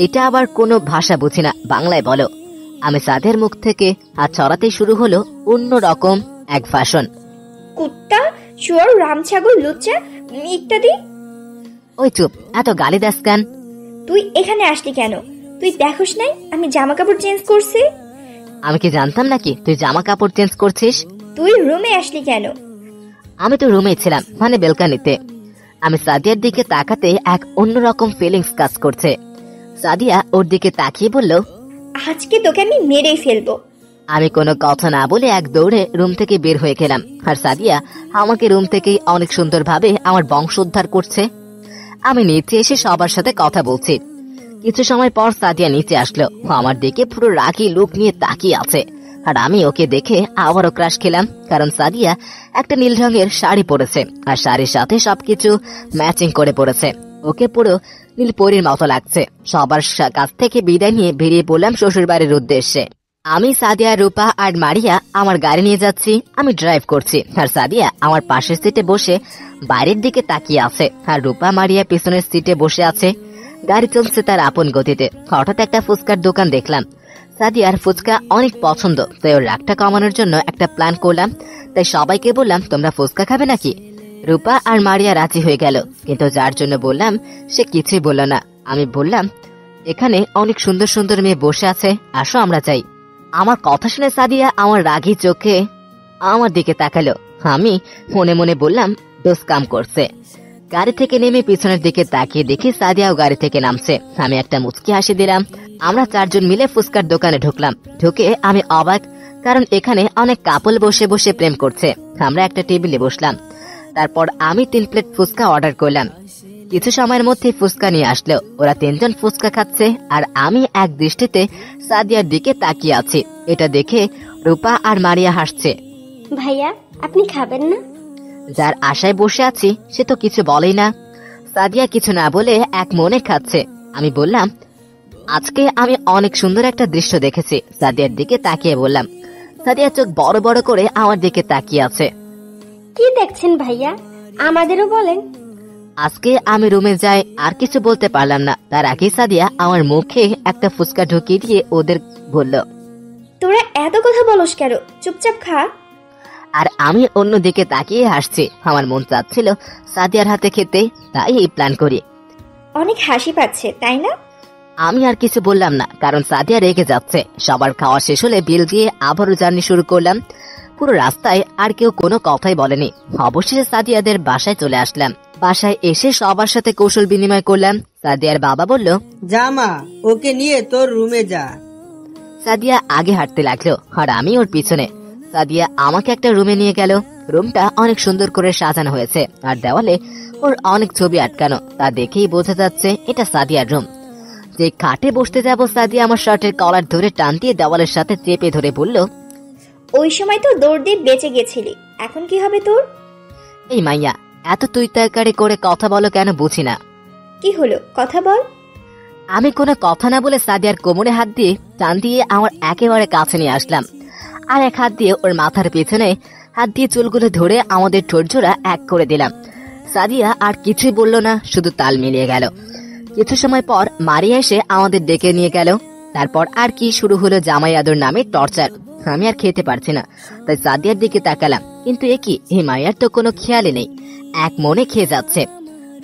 এটা আবার কোনো ভাষা বুঝি না, বাংলায় বলো। আমি সাদিয়ার মুখ থেকে হাত ছড়াতে শুরু হলো অন্যরকম এক ভাষণ। কুত্তা, শুয়োর, রামছাগল, লুচ্চা ইত্যাদি। ওই চুপ, এত গালি দাস কেন? তুই এখানে আসলি কেন? তুই দেখোস নাই আমি জামা কাপড় চেঞ্জ করছি? আমি কি জানতাম নাকি তুই জামা কাপড় চেঞ্জ করছিস? তুই রুমে আসলি কেন? আমি তো রুমে ছিলাম, মানে বেলকানিতে। আমি সাদিয়ার দিকে তাকাতে এক অন্যরকম ফিলিংস কাজ করছে। সাদিয়া ওর দিকে তাকিয়ে বলল, আজকে তোকে আমি মেরেই ফেলবো। আমি কোনো কথা না বলে এক দৌড়ে রুম থেকে বের হয়ে গেলাম। আর সাদিয়া আমাকে রুম থেকেই অনেক সুন্দরভাবে আমার বংশোদ্ধার করছে। আমি নিচে এসে সবার সাথে কথা বলছি। কিছু সময় পর সাদিয়া নিচে আসলো। আমার দিকে পুরো রাগী লুক নিয়ে তাকিয়ে আছে। আর আমি ওকে দেখে আবারও ক্রাশ খেলাম, কারণ সাদিয়া একটা নীল রঙের শাড়ি পরেছে, আর শাড়ির সাথে সবকিছু ম্যাচিং করে পড়েছে। ওকে পুরো নীল পরীর মতো লাগছে। সবার কাছ থেকে বিদায় নিয়ে বেরিয়ে পড়লাম শ্বশুর বাড়ির উদ্দেশ্যে। আমি, সাদিয়া, রূপা আর মারিয়া আমার গাড়ি নিয়ে যাচ্ছি। আমি ড্রাইভ করছি, আর সাদিয়া আমার পাশের সিটে বসে বাইরের দিকে তাকিয়ে আছে, আর রূপা মারিয়া পিছনের সিটে বসে আছে। গাড়ি চলছে তার আপন গতিতে। হঠাৎ একটা ফুচকার দোকান দেখলাম। সাদিয়ার ফুচকা অনেক পছন্দ, তাই ওর রাগটা কমানোর জন্য একটা প্ল্যান করলাম। তাই সবাইকে বললাম, তোমরা ফুচকা খাবে নাকি? রূপা আর মারিয়া রাজি হয়ে গেল, কিন্তু যার জন্য বললাম সে কিছুই বলল না। আমি বললাম, এখানে অনেক সুন্দর সুন্দর মেয়ে বসে আছে, আসো আমরা যাই। আমার কথা শুনে সাদিয়া আমার রাগী চোখে আমার দিকে তাকালো। আমি মনে মনে বললাম, দোষ কাম করছে। গাড়ি থেকে নেমে পিছনের দিকে তাকিয়ে দেখি সাদিয়াও গাড়ি থেকে নামছে। আমি একটা মুচকি হাসি দিলাম। আমরা 4 জন মিলে ফুচকার দোকানে ঢুকলাম। ঢুকে আমি অবাক, কারণ এখানে অনেক কাপল বসে বসে প্রেম করছে। আমরা একটা টেবিলে বসলাম। তারপর আমি 3 প্লেট ফুচকা অর্ডার করলাম। কিছু সময়ের মধ্যে ফুচকা নিয়ে আসলো। ওরা তিনজন ফুচকা খাচ্ছে আর আমি এক দৃষ্টিতে সাদিয়ার দিকে তাকিয়ে আছি। এটা দেখে রূপা আর মারিয়া হাসছে। ভাইয়া আপনি খাবেন না? যার আশায় বসে আছি সে তো কিছু বলেই না। সাদিয়া কিছু না বলে এক মনে খাচ্ছে। আমি বললাম, আজকে আমি অনেক সুন্দর একটা দৃশ্য দেখেছি। সাদিয়ার দিকে তাকিয়ে বললাম। সাদিয়া চোখ বড় বড় করে আমার দিকে তাকিয়ে আছে। কি দেখছেন ভাইয়া, আমাদেরও বলেন। আজকে আমি রুমে যাই আর কিছু বলতে পারলাম না। তার আগে সাদিয়া আমার মুখে একটা ফুচকা ঢুকিয়ে দিয়ে ওদের বলল, তোরা এত কথা বলস কেন? চুপচাপ খা। আর আমি অন্যদিকে তাকিয়ে হাসছি। আমার মন চাচ্ছিল সাদিয়ার হাতে খেতে, তাই এই প্ল্যান করি। অনেক হাসি পাচ্ছে তাই না? আমি আর কিছু বললাম না, কারণ সাদিয়া রেগে যাচ্ছে। সবার খাওয়া শেষ হলে বিল দিয়ে আবারও জার্নি শুরু করলাম। পুরো রাস্তায় আর কেউ কোনো কথাই বলেনি। অবশেষে সাদিয়াদের বাসায় চলে আসলাম। বাসায় এসে সবার সাথে কৌশল বিনিময় করলাম। সাদিয়ার বাবা বলল, জামা ওকে নিয়ে তোর রুমে যা। সাদিয়া আগে হাঁটতে লাগলো আর আমি ওর পিছনে। সাদিয়া আমাকে একটা রুমে নিয়ে গেল। রুমটা অনেক সুন্দর করে সাজানো হয়েছে আর দেওয়ালে ওর অনেক ছবি আটকানো। তা দেখেই বোঝা যাচ্ছে এটা সাদিয়ার রুম। যে খাটে বসতে যাব, সাদিয়া আমার শার্টের কলার ধরে টান দিয়ে দেওয়ালের সাথে চেপে ধরে বলল, ওই সময় তো দৌড় দিয়ে বেঁচে গেছিলি, এখন কি হবে তোর? এই মাইয়া, এত তুই তাকারি করে কথা বলো কেন বুঝি না। কি হলো, কথা বল। আমি কোনো কথা না বলে সাদিয়ার কোমরে হাত দিয়ে টান দিয়ে আমার একেবারে কাছে নিয়ে আসলাম। আর এক হাত দিয়ে ওর মাথার পেছনে হাত দিয়ে চুলগুলো ধরে আমাদের ঠোঁটজোড়া এক করে দিলাম। সাদিয়া আর কিছুই বলল না, শুধু তাল মিলিয়ে গেল। কিছু সময় পর মারিয়া এসে আমাদের ডেকে নিয়ে গেল। তারপর আর কি শুরু হলো জামাই আদর নামে টর্চার। আমি আর খেতে পারছি না, তাই সাদিয়ার দিকে তাকালাম। কিন্তু একই, এই মাইয়ার তো কোনো খেয়ালই নেই, এক মনে খেয়ে যাচ্ছে।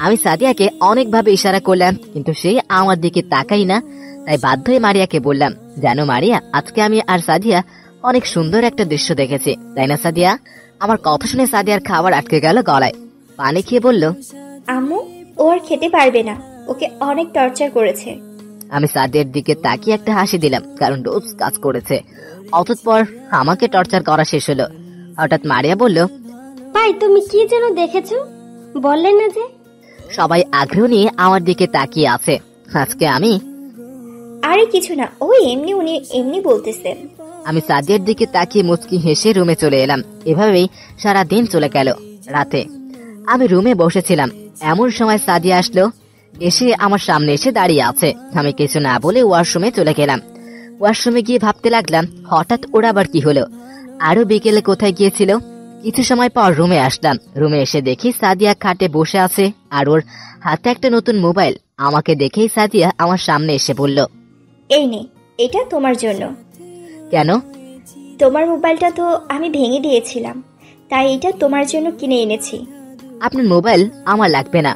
আমি সাদিয়াকে অনেকভাবে ইশারা করলাম, কিন্তু সে আমার দিকে তাকাই না। তাই বাধ্য হয়ে মারিয়াকে বললাম, জানো মারিয়া, আজকে আমি আর সাদিয়া অনেক সুন্দর একটা দৃশ্য দেখেছি, তাই না সাদিয়া? আমার কথা শুনে সাদিয়ার খাবার আটকে গেল গলায়। পানি খেয়ে বলল, আম্মু ও আর খেতে পারবে না, ওকে অনেক টর্চার করেছে। আমি সাদিয়ার দিকে তাকিয়ে একটা হাসি দিলাম, কারণ রোজ কাজ করেছে। অতঃপর আমাকে টর্চার করা শেষ হলো। হঠাৎ মারিয়া বলল, ভাই তুমি কি যেন দেখেছো, বললেন না যে? সবাই আগ্রহ নিয়ে আমার দিকে তাকিয়ে আছে। আজকে আমি আরে কিছু না, ও উনি এমনি বলতেছে। আমি সাদিয়ার দিকে তাকিয়ে মুচকি হেসে রুমে চলে এলাম। এভাবেই সারা দিন চলে গেল। রাতে আমি রুমে বসেছিলাম, এমন সময় সাদিয়া আসলো। এসে আমার সামনে এসে দাঁড়িয়ে আছে। আমি কিছু না বলে ওয়াশরুমে চলে গেলাম। ওয়াশরুমে গিয়ে ভাবতে লাগলাম, হঠাৎ ওর আবার কি হলো, আরো বিকেলে কোথায় গিয়েছিল। কিছু সময় পর রুমে আসলাম। রুমে এসে দেখি সাদিয়া খাটে বসে আছে আর ওর হাতে একটা নতুন মোবাইল। আমাকে দেখেই সাদিয়া আমার সামনে এসে বলল, এই নে, এটা তোমার জন্য। কেন? তোমার মোবাইলটা তো আমি ভেঙে দিয়েছিলাম, তাই এটা তোমার জন্য কিনে এনেছি। আপনার মোবাইল আমার লাগবে না।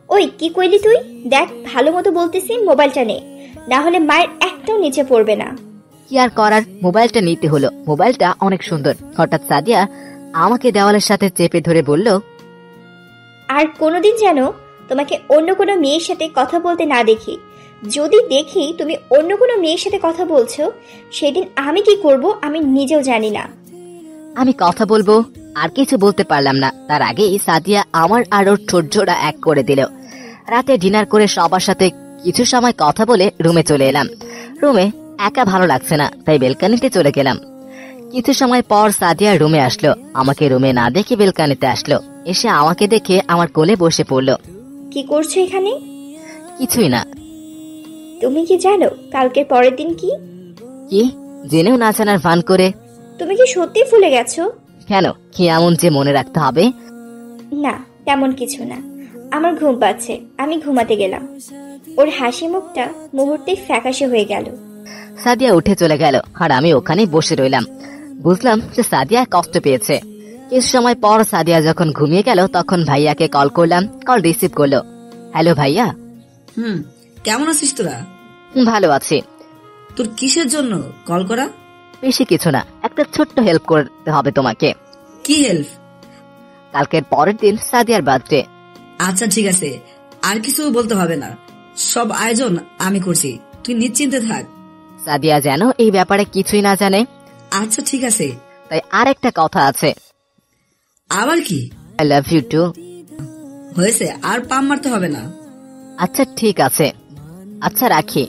ওই কি কইলি তুই? দেখ ভালো মতো বলতেছি, মোবাইলটা নে, না হলে মায়ের একটাও নিচে পড়বে না। কি আর করার, মোবাইলটা নিতে হলো। মোবাইলটা অনেক সুন্দর। হঠাৎ সাদিয়া আমাকে দেওয়ালের সাথে চেপে ধরে বলল, আর কোনোদিন যেন তোমাকে অন্য কোনো মেয়ের সাথে কথা বলতে না দেখি। যদি দেখি তুমি অন্য কোনো মেয়ের সাথে কথা বলছো, সেদিন আমি কি করব আমি নিজেও জানি না। আমি কথা বলবো, আর কিছু বলতে পারলাম না। তার আগেই সাদিয়া আমার আর ওর ঠোঁটজোড়া এক করে দিল। রাতে ডিনার করে সবার সাথে কিছু সময় কথা বলে রুমে চলে এলাম। রুমে একা ভালো লাগছে না, তাই বেলকানিতে চলে গেলাম। কিছু সময় পর সাদিয়া রুমে আসলো। আমাকে রুমে না দেখে বেলকানিতে আসলো। এসে আমাকে দেখে আমার কোলে বসে পড়লো। কি করছো এখানে? কিছুই না। তুমি কি জানো কালকের পরের দিন কি? কি? জেনেও না জানার ভান করে। তুমি কি সত্যি ভুলে গেছো? কেন, কি এমন যে মনে রাখতে হবে? না, তেমন কিছু না। আমার ঘুম পাচ্ছে, আমি ঘুমাতে গেলাম। ওর হাসি মুখটা মুহূর্তেই ফ্যাকাশে হয়ে গেল। সাদিয়া উঠে চলে গেল আর আমি ওখানেই বসে রইলাম। বুঝলাম যে সাদিয়া কষ্ট পেয়েছে। কিছু সময় পর সাদিয়া যখন ঘুমিয়ে গেল, তখন ভাইয়াকে কল করলাম। কল রিসিভ করলো। হ্যালো ভাইয়া। কেমন আছিস তোরা? ভালো আছি। তোর কিসের জন্য কল করা? বেশি কিছু না, একটা ছোট্ট হেল্প করতে হবে তোমাকে। কি হেল্প? কালকের পরের দিন সাদিয়ার বার্থডে। আচ্ছা ঠিক আছে, আর কিছু বলতে হবে না, সব আয়োজন আমি করছি, তুই নিশ্চিন্তে থাক। সাদিয়া যেন এই ব্যাপারে কিছুই না জানে। আচ্ছা ঠিক আছে। তাই আর একটা কথা আছে। আবার কি? I love you too. হয়েছে, আর পাম মারতে হবে না। আচ্ছা ঠিক আছে, আচ্ছা রাখি।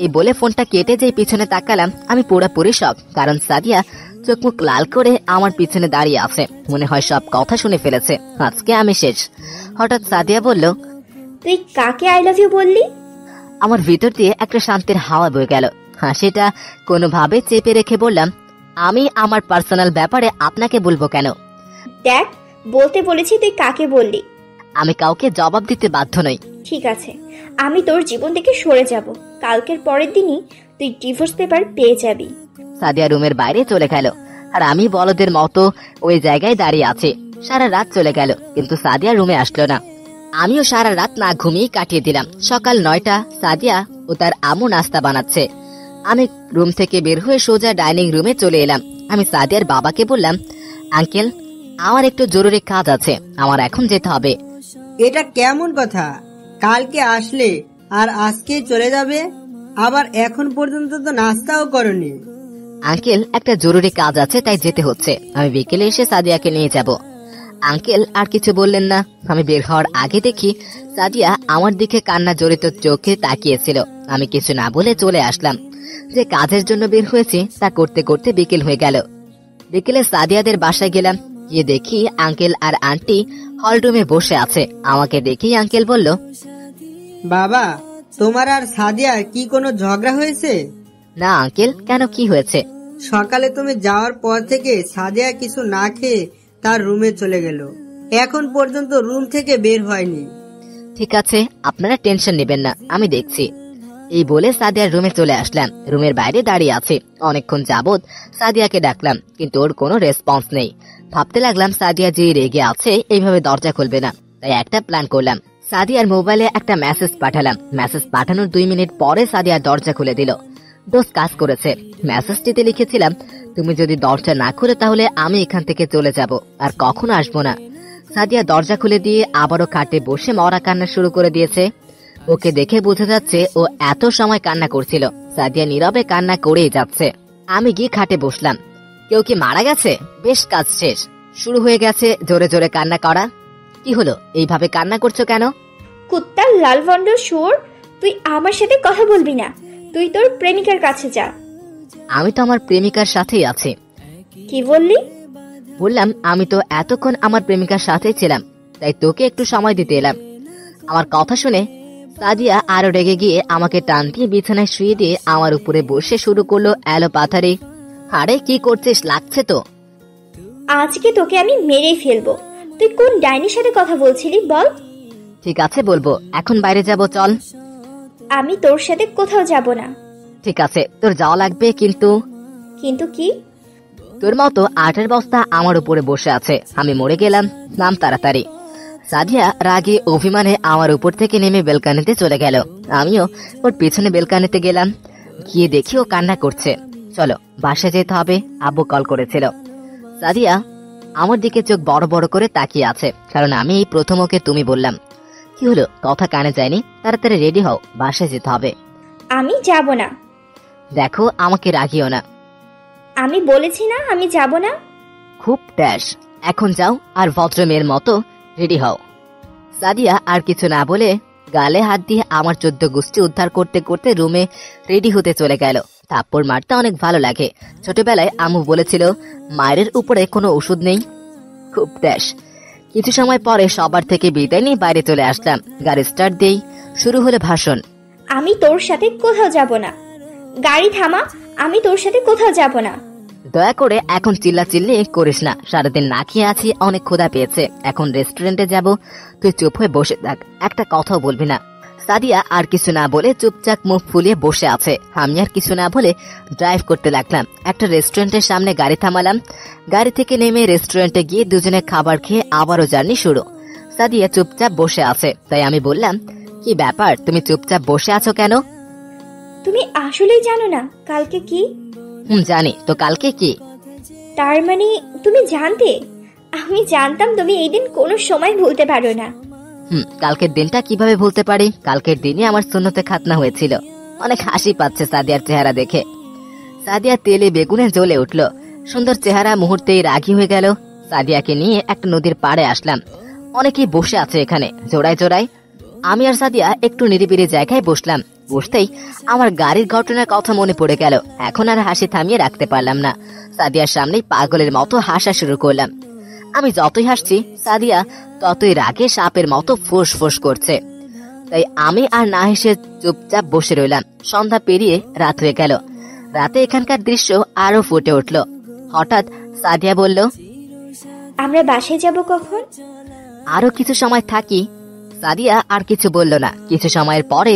এই বলে ফোনটা কেটে যেই পিছনে তাকালাম, আমি পুরোপুরি শক, কারণ সাদিয়া চোখ মুখ লাল করে আমার পিছনে দাঁড়িয়ে আছে। মনে হয় সব কথা শুনে ফেলেছে, আজকে আমি শেষ। হঠাৎ সাদিয়া বলল, তুই কাকে আই লাভ ইউ বললি? আমার ভিতর দিয়ে একটা শান্তির হাওয়া বয়ে গেল। হাসিটা কোনোভাবে চেপে রেখে বললাম, আমি আমার পার্সোনাল ব্যাপারে আপনাকে বলবো কেন? দেখ, বলতে বলেছি তুই কাকে বললি। আমি কাউকে জবাব দিতে বাধ্য নই। ঠিক আছে, আমি তোর জীবন থেকে সরে যাব। কালকের পরের দিনই তুই ডিভোর্স পেপার পেয়ে যাবি। সাদিয়া রুমের বাইরে চলে গেল, আর আমি বলদের মতো ওই জায়গায় দাঁড়িয়ে আছি। সারা রাত চলে গেল, কিন্তু সাদিয়া রুমে আসলো না। আমিও সারা রাত না ঘুমিয়ে কাটিয়ে দিলাম। সকাল 9টা, সাদিয়া ও তার আম্মু নাস্তা বানাচ্ছে। আমি রুম থেকে বের হয়ে সোজা ডাইনিং রুমে চলে এলাম। আমি সাদিয়ার বাবাকে বললাম, আঙ্কেল, আমার একটু জরুরি কাজ আছে, আমার এখন যেতে হবে। এটা কেমন কথা? কালকে আসলে আর আজকে চলে যাবে? আবার এখন পর্যন্ত তো নাস্তাও করনি। আঙ্কেল, একটা জরুরি কাজ আছে, তাই যেতে হচ্ছে। আমি বিকেলে এসে সাদিয়াকে নিয়ে যাব। আঙ্কেল আর কিছু বললেন না। আমি বের হওয়ার আগে দেখি সাদিয়া আমার দিকে কান্না জড়িত চোখে তাকিয়েছিল। আমি কিছু না বলে চলে আসলাম। যে কাজের জন্য বের হয়েছি তা করতে করতে বিকেল হয়ে গেল। বিকেলে সাদিয়াদের বাসায় গেলাম। গিয়ে দেখি আঙ্কেল আর আন্টি হলরুমে বসে আছে। আমাকে দেখেই আঙ্কেল বলল, বাবা, তোমার আর সাদিয়ার কি কোনো ঝগড়া হয়েছে? না আঙ্কেল, কেন, কি হয়েছে? সকালে তুমি যাওয়ার পর থেকে সাদিয়া কিছু না খেয়ে তার রুমে চলে গেল, এখন পর্যন্ত রুম থেকে বের হয়নি। ঠিক আছে, আপনারা টেনশন নেবেন না, আমি দেখছি। এই বলে সাদিয়ার রুমে চলে আসলাম। রুমের বাইরে দাঁড়িয়ে আছে। অনেকক্ষণ যাবত সাদিয়াকে ডাকলাম, কিন্তু ওর কোনো রেসপন্স নেই। ভাবতে লাগলাম সাদিয়া যে রেগে আছে এইভাবে দরজা খুলবে না, তাই একটা প্ল্যান করলাম। সাদিয়ার মোবাইলে একটা মেসেজ পাঠালাম। মেসেজ পাঠানোর 2 মিনিট পরে সাদিয়ার দরজা খুলে দিল। দোষ কাজ করেছে। মেসেজটিতে লিখেছিলাম, তুমি যদি দরজা না খুলে তাহলে আমি এখান থেকে চলে যাব, আর কখনো আসবো না। সাদিয়া দরজা খুলে দিয়ে আবারও খাটে বসে মরা কান্না শুরু করে দিয়েছে। ওকে দেখে বোঝা যাচ্ছে ও এত সময় কান্না করছিল। সাদিয়া নীরবে কান্না করেই যাচ্ছে। আমি গিয়ে খাটে বসলাম। কেউ কি মারা গেছে? বেশ, কাজ শেষ। শুরু হয়ে গেছে জোরে জোরে কান্না করা। কি হলো, এইভাবে কান্না করছো কেন? কুত্তা লালবন্ড শুয়োর, তুই আমার সাথে কথা বলবি না। তুই তোর প্রেমিকার কাছে যা। আমি তো আমার প্রেমিকার সাথেই আছি। কি বললি? বললাম, আমি তো এতক্ষণ আমার প্রেমিকার সাথেই ছিলাম, তাই তোকে একটু সময় দিতে এলাম। আমার কথা শুনে সাদিয়া আরো রেগে গিয়ে আমাকে টান দিয়ে বিছানায় শুয়ে দিয়ে আমার উপরে বসে শুরু করলো এলো পাথারি। আরে কি করছিস, লাগছে তো। আজকে তোকে আমি মেরেই ফেলবো। তুই কোন ডাইনির সাথে কথা বলছিলি বল? ঠিক আছে বলবো, এখন বাইরে যাব, চল। আমি তোর সাথে কোথাও যাব না। ঠিক আছে, তোর যাওয়া লাগবে, কিন্তু। কিন্তু কি? তোর মতো আটের বস্তা আমার উপরে বসে আছে, আমি মরে গেলাম, নাম তাড়াতাড়ি। সাদিয়া রাগে অভিমানে আমার উপর থেকে নেমে বেলকানিতে চলে গেল। আমিও ওর পিছনে বেলকানিতে গেলাম। গিয়ে দেখি ও কান্না করছে। চলো বাসায় যেতে হবে, আব্বু কল করেছিল। সাদিয়া আমার দিকে চোখ বড় বড় করে তাকিয়ে আছে, কারণ আমি এই প্রথম ওকে তুমি বললাম। কি হলো, কথা কানে যায়নি? তাড়াতাড়ি রেডি হও, বাসায় যেতে হবে। আমি যাব না। দেখো, আমাকে রাগিও না। আমি বলেছি না আমি যাব না। খুব ড্যাশ, এখন যাও আর ভদ্রমের মতো রেডি হও। সাদিয়া আর কিছু না বলে গালে হাত দিয়ে আমার 14 গোষ্ঠী উদ্ধার করতে করতে রুমে রেডি হতে চলে গেল। থাপ্পড় মারতে অনেক ভালো লাগে। ছোটবেলায় আম্মু বলেছিল মায়ের উপরে কোনো ওষুধ নেই। খুব ড্যাশ। কিছু সময় পরে সবার থেকে বিদায় নিয়ে বাইরে চলে আসলাম। গাড়ি স্টার্ট দেই, শুরু হলো ভাষণ। আমি তোর সাথে কোথাও যাব না। গাড়ি থামা, আমি তোর সাথে কোথাও যাব না। দয়া করে এখন চিল্লাচিল্লি করিস না, সারাদিন না খেয়ে আছি, অনেক ক্ষুধা পেয়েছে। এখন রেস্টুরেন্টে যাব, তুই চুপ হয়ে বসে থাক, একটা কথাও বলবি না। সাদিয়া আর কিছু না বলে চুপচাপ মুখ ফুলিয়ে বসে আছে। আমি আর কিছু না বলে ড্রাইভ করতে লাগলাম। একটা রেস্টুরেন্টের সামনে গাড়ি থামালাম। গাড়ি থেকে নেমে রেস্টুরেন্টে গিয়ে দুজনে খাবার খেয়ে আবারও জার্নি শুরু। সাদিয়া চুপচাপ বসে আছে, তাই আমি বললাম, কি ব্যাপার, তুমি চুপচাপ বসে আছো কেন? তুমি আসলেই জানো না কালকে কি? জানি তো, কালকে কি? তার মানে তুমি জানতে? আমি জানতাম তুমি এই দিন কোনো সময় ভুলতে পারো না। কালকের দিনটা কিভাবে ভুলতে পারি? কালকের দিনে আমার সুন্নতে খাতনা হয়েছিল। অনেক হাসি পাচ্ছে সাদিয়ার চেহারা দেখে। সাদিয়া তেলে বেগুনে জ্বলে উঠল। সুন্দর চেহারা মুহূর্তেই রাগী হয়ে গেল। সাদিয়াকে নিয়ে একটা নদীর পাড়ে আসলাম। অনেকেই বসে আছে এখানে জোড়ায় জোড়ায়। আমি আর সাদিয়া একটু নিরিবিলি জায়গায় বসলাম। বসতেই আমার গাড়ির ঘটনার কথা মনে পড়ে গেল। এখন আর হাসি থামিয়ে রাখতে পারলাম না। সাদিয়ার সামনেই পাগলের মতো হাসা শুরু করলাম। আমি যতই হাসছি সাদিয়া ততই রাগে সাপের মতো ফোঁস ফোঁস করছে। তাই আমি আর না হেসে চুপচাপ বসে রইলাম। সন্ধ্যা পেরিয়ে রাত হয়ে গেল। রাতে এখানকার দৃশ্য আরো ফুটে উঠল। হঠাৎ সাদিয়া বলল, আমরা বাসায় যাব কখন? আরো কিছু সময় থাকি। সাদিয়া আর কিছু বলল না। কিছু সময়ের পরে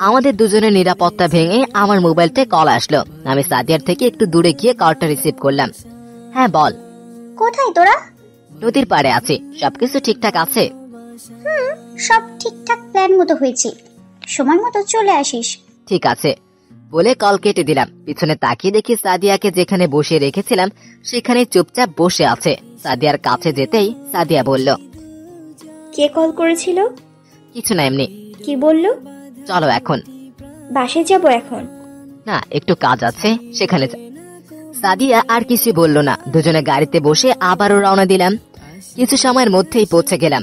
আমাদের দুজনের নিরাপত্তা ভেঙে আমার মোবাইলতে কল আসলো। আমি সাদিয়ার থেকে একটু দূরে গিয়ে কলটা রিসিভ করলাম। হ্যাঁ বল। কোথায় তোরা? নদীর পাড়ে আছি। সবকিছু ঠিকঠাক আছে? সব ঠিকঠাক প্ল্যান মতো হয়েছে, সময় মতো চলে আসিস। ঠিক আছে বলে কল কেটে দিলাম। পিছনে তাকিয়ে দেখি সাদিয়াকে যেখানে বসিয়ে রেখেছিলাম সেখানে চুপচাপ বসে আছে। সাদিয়ার কাছে যেতেই সাদিয়া বলল, কে কল করেছিল? কিছু না, এমনি। কি বললো? চলো এখন। বাসায় যাব এখন? না, একটু কাজ আছে, সেখানে যা। সাদিয়া আর কিছু বলল না। দুজনে গাড়িতে বসে আবারও রওনা দিলাম। কিছু সময়ের মধ্যেই পৌঁছে গেলাম।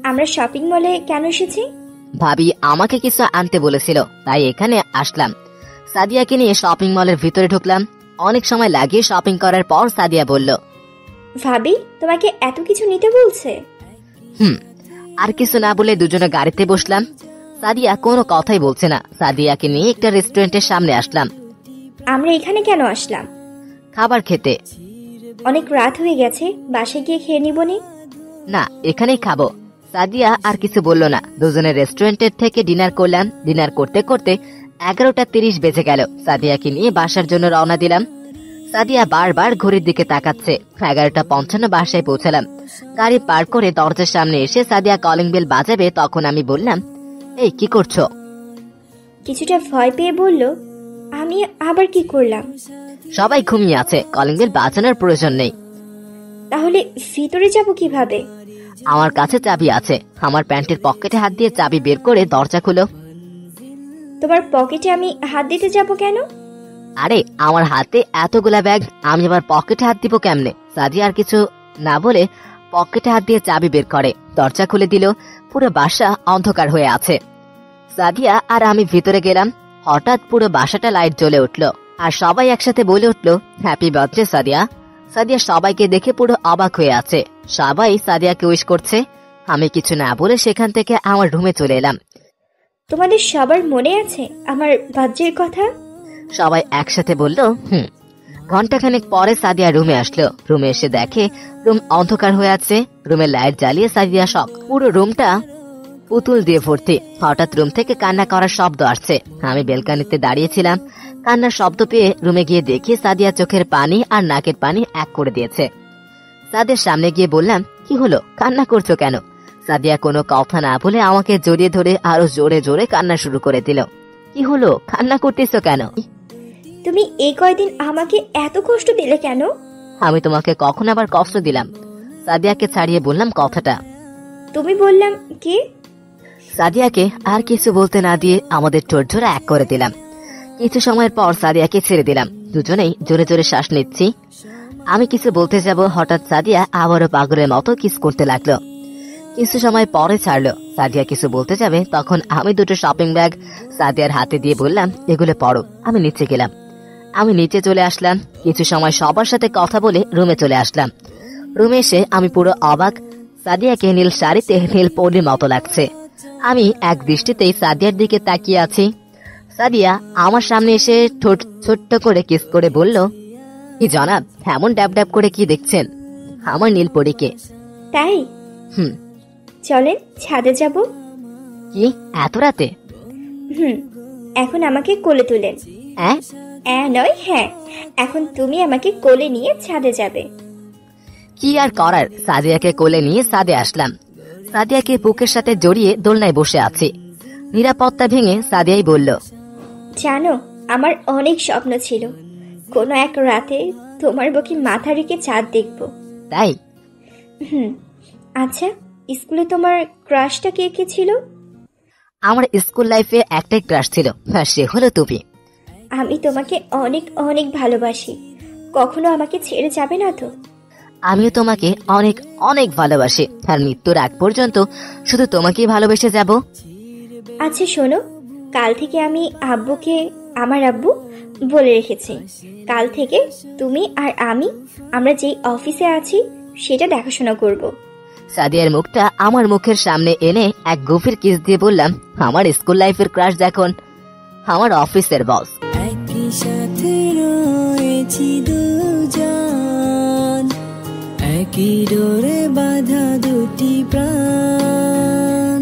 আমরা শপিং মলে কেন এসেছি? ভাবি আমাকে কিছু আনতে বলেছিল, তাই এখানে আসলাম। সাদিয়াকে নিয়ে শপিং মলের ভিতরে ঢুকলাম। অনেক সময় লাগিয়ে শপিং করার পর সাদিয়া বলল, ভাবি তোমাকে এত কিছু নিতে বলছে? আর কিছু না বলে দুজনে গাড়িতে বসলাম। সাদিয়া কোনো কথাই বলছে না। সাদিয়াকে নিয়ে একটা রেস্টুরেন্টের সামনে আসলাম। আমরা এখানে কেন আসলাম? খাবার খেতে। অনেক রাত হয়ে গেছে, বাসায় গিয়ে খেয়ে নিবনি? না, এখানেই খাবো। সাদিয়া আর কিছু বলল না। দুজনে রেস্টুরেন্টের থেকে ডিনার করলাম। ডিনার করতে করতে 11:30 বেজে গেল। সাদিয়াকে নিয়ে বাসার জন্য রওনা দিলাম। সাদিয়া বারবার ঘড়ির দিকে তাকাচ্ছে। 11:55 বাসায় পৌঁছালাম। গাড়ি পার করে দরজার সামনে এসে সাদিয়া কলিং বেল বাজাবে, তখন আমি বললাম, এই কি করছো? কিছুটা ভয় পেয়ে বলল, আমি আবার কি করলাম? সবাই ঘুমিয়ে আছে, কলিং বেল বাজানোর প্রয়োজন নেই। তাহলে ভিতরে যাব কিভাবে? আমার কাছে চাবি আছে। আমার প্যান্টের পকেটে হাত দিয়ে চাবি বের করে দরজা খুলো। তোমার পকেটে আমি হাত দিতে যাব কেন? আরে আমার হাতে এতগুলা ব্যাগ, আমি আবার পকেটে হাত দিব কেমনে? সাদিয়া আর কিছু না বলে পকেটে হাত দিয়ে চাবি বের করে দরজা খুলে দিল। পুরো বাসা অন্ধকার হয়ে আছে। সাদিয়া আর আমি ভিতরে গেলাম। হঠাৎ পুরো বাসাটা লাইট জ্বলে উঠল আর সবাই একসাথে বলে উঠল, হ্যাপি বার্থডে সাদিয়া। সাদিয়া সবাইকে দেখে পুরো অবাক হয়ে আছে। সবাই সাদিয়াকে উইশ করছে। আমি কিছু না বলে সেখান থেকে আমার রুমে চলে এলাম। তোমাদের সবার মনে আছে আমার বার্থডের কথা? সবাই একসাথে বলল, ঘন্টাখানেক পরে সাদিয়া রুমে আসলো। রুমে এসে দেখে রুম অন্ধকার হয়ে আছে। রুমে লাইট জ্বালিয়ে সাদিয়া শক। পুরো রুমটা পুতুল দিয়ে ভর্তি। হঠাৎ রুম থেকে কান্না করার শব্দ আসছে। আমি বেলকানিতে দাঁড়িয়েছিলাম। কান্নার শব্দ পেয়ে রুমে গিয়ে দেখি সাদিয়া চোখের পানি আর নাকের পানি এক করে দিয়েছে। সাদিয়ার সামনে গিয়ে বললাম, কি হলো, কান্না করছো কেন? সাদিয়া কোনো কথা না বলে আমাকে জড়িয়ে ধরে আরো জোরে জোরে কান্না শুরু করে দিল। কি হলো, কান্না করতেছো কেন? তুমি এই কয়দিন আমাকে এত কষ্ট দিলে কেন? আমি তোমাকে কখন আবার কষ্ট দিলাম? সাদিয়াকে ছাড়িয়ে বললাম কথাটা। তুমি বললাম কি? সাদিয়াকে আর কিছু বলতে না দিয়ে আমাদের ঠোঁট ধরে এক করে দিলাম। কিছু সময়ের পর সাদিয়াকে ছেড়ে দিলাম। দুজনেই জোরে জোরে শ্বাস নিচ্ছি। আমি কিছু বলতে যাব, হঠাৎ সাদিয়া আবারও পাগলের মতো কিস করতে লাগলো। কিছু সময় পরে ছাড়লো। সাদিয়া কিছু বলতে যাবে, তখন আমি দুটো শপিং ব্যাগ সাদিয়ার হাতে দিয়ে বললাম, এগুলো পড়ো। আমি নিচে গেলাম। আমি নিচে চলে আসলাম। কিছু সময় সবার সাথে কথা বলে রুমে চলে আসলাম। রুমে এসে আমি পুরো অবাক। সাদিয়াকে নীল শাড়িতে নীল পরির মতো লাগছে। আমি এক দৃষ্টিতেই সাদিয়ার দিকে তাকিয়ে আছি। সাদিয়া আমার সামনে এসে ঠোঁট ছোট্ট করে কিস করে বলল, কি জনাব, এমন ড্যাব ড্যাব করে কি দেখছেন? আমার নীল পরীকে। তাই? চলেন ছাদে যাব। কি এত রাতে? এখন আমাকে কোলে তুলেন। নয়, হ্যাঁ, এখন তুমি আমাকে কোলে নিয়ে ছাদে যাবে। কি আর করার, সাদিয়াকে কোলে নিয়ে ছাদে আসলাম। সাদিয়াকে বুকের সাথে জড়িয়ে দোলনায় বসে আছি। নিরাপত্তা ভেঙে সাদিয়াই বলল, জানো, আমার অনেক স্বপ্ন ছিল কোনো এক রাতে তোমার বুকে মাথা রেখে চাঁদ দেখব। তাই? আচ্ছা, স্কুলে তোমার ক্রাশটা কে কে ছিল? আমার স্কুল লাইফে একটাই ক্রাশ ছিল, সে হলো তুমি। আমি তোমাকে অনেক অনেক ভালোবাসি। কখনো আমাকে ছেড়ে যাবে না তো? আমিও তোমাকে অনেক অনেক ভালোবাসি, আর মৃত্যুর আগ পর্যন্ত শুধু তোমাকেই ভালোবেসে যাব। আচ্ছা শোনো, কাল থেকে আমি আব্বুকে, আমার আব্বু বলে রেখেছি, কাল থেকে তুমি আর আমরা যেই অফিসে আছি সেটা দেখাশোনা করব। সাদিয়ার মুখটা আমার মুখের সামনে এনে এক গভীর কিস দিয়ে বললাম, আমার স্কুল লাইফের ক্রাশ দেখুন, আমার অফিসের বস। একই সাথে রয়েছি দুজন, একই ডোরে বাঁধা দুটি প্রাণ,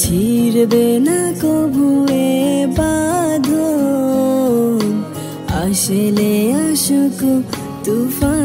ছিড়বে না কবু এ বাঁধন, আসলে আসুক তুফান।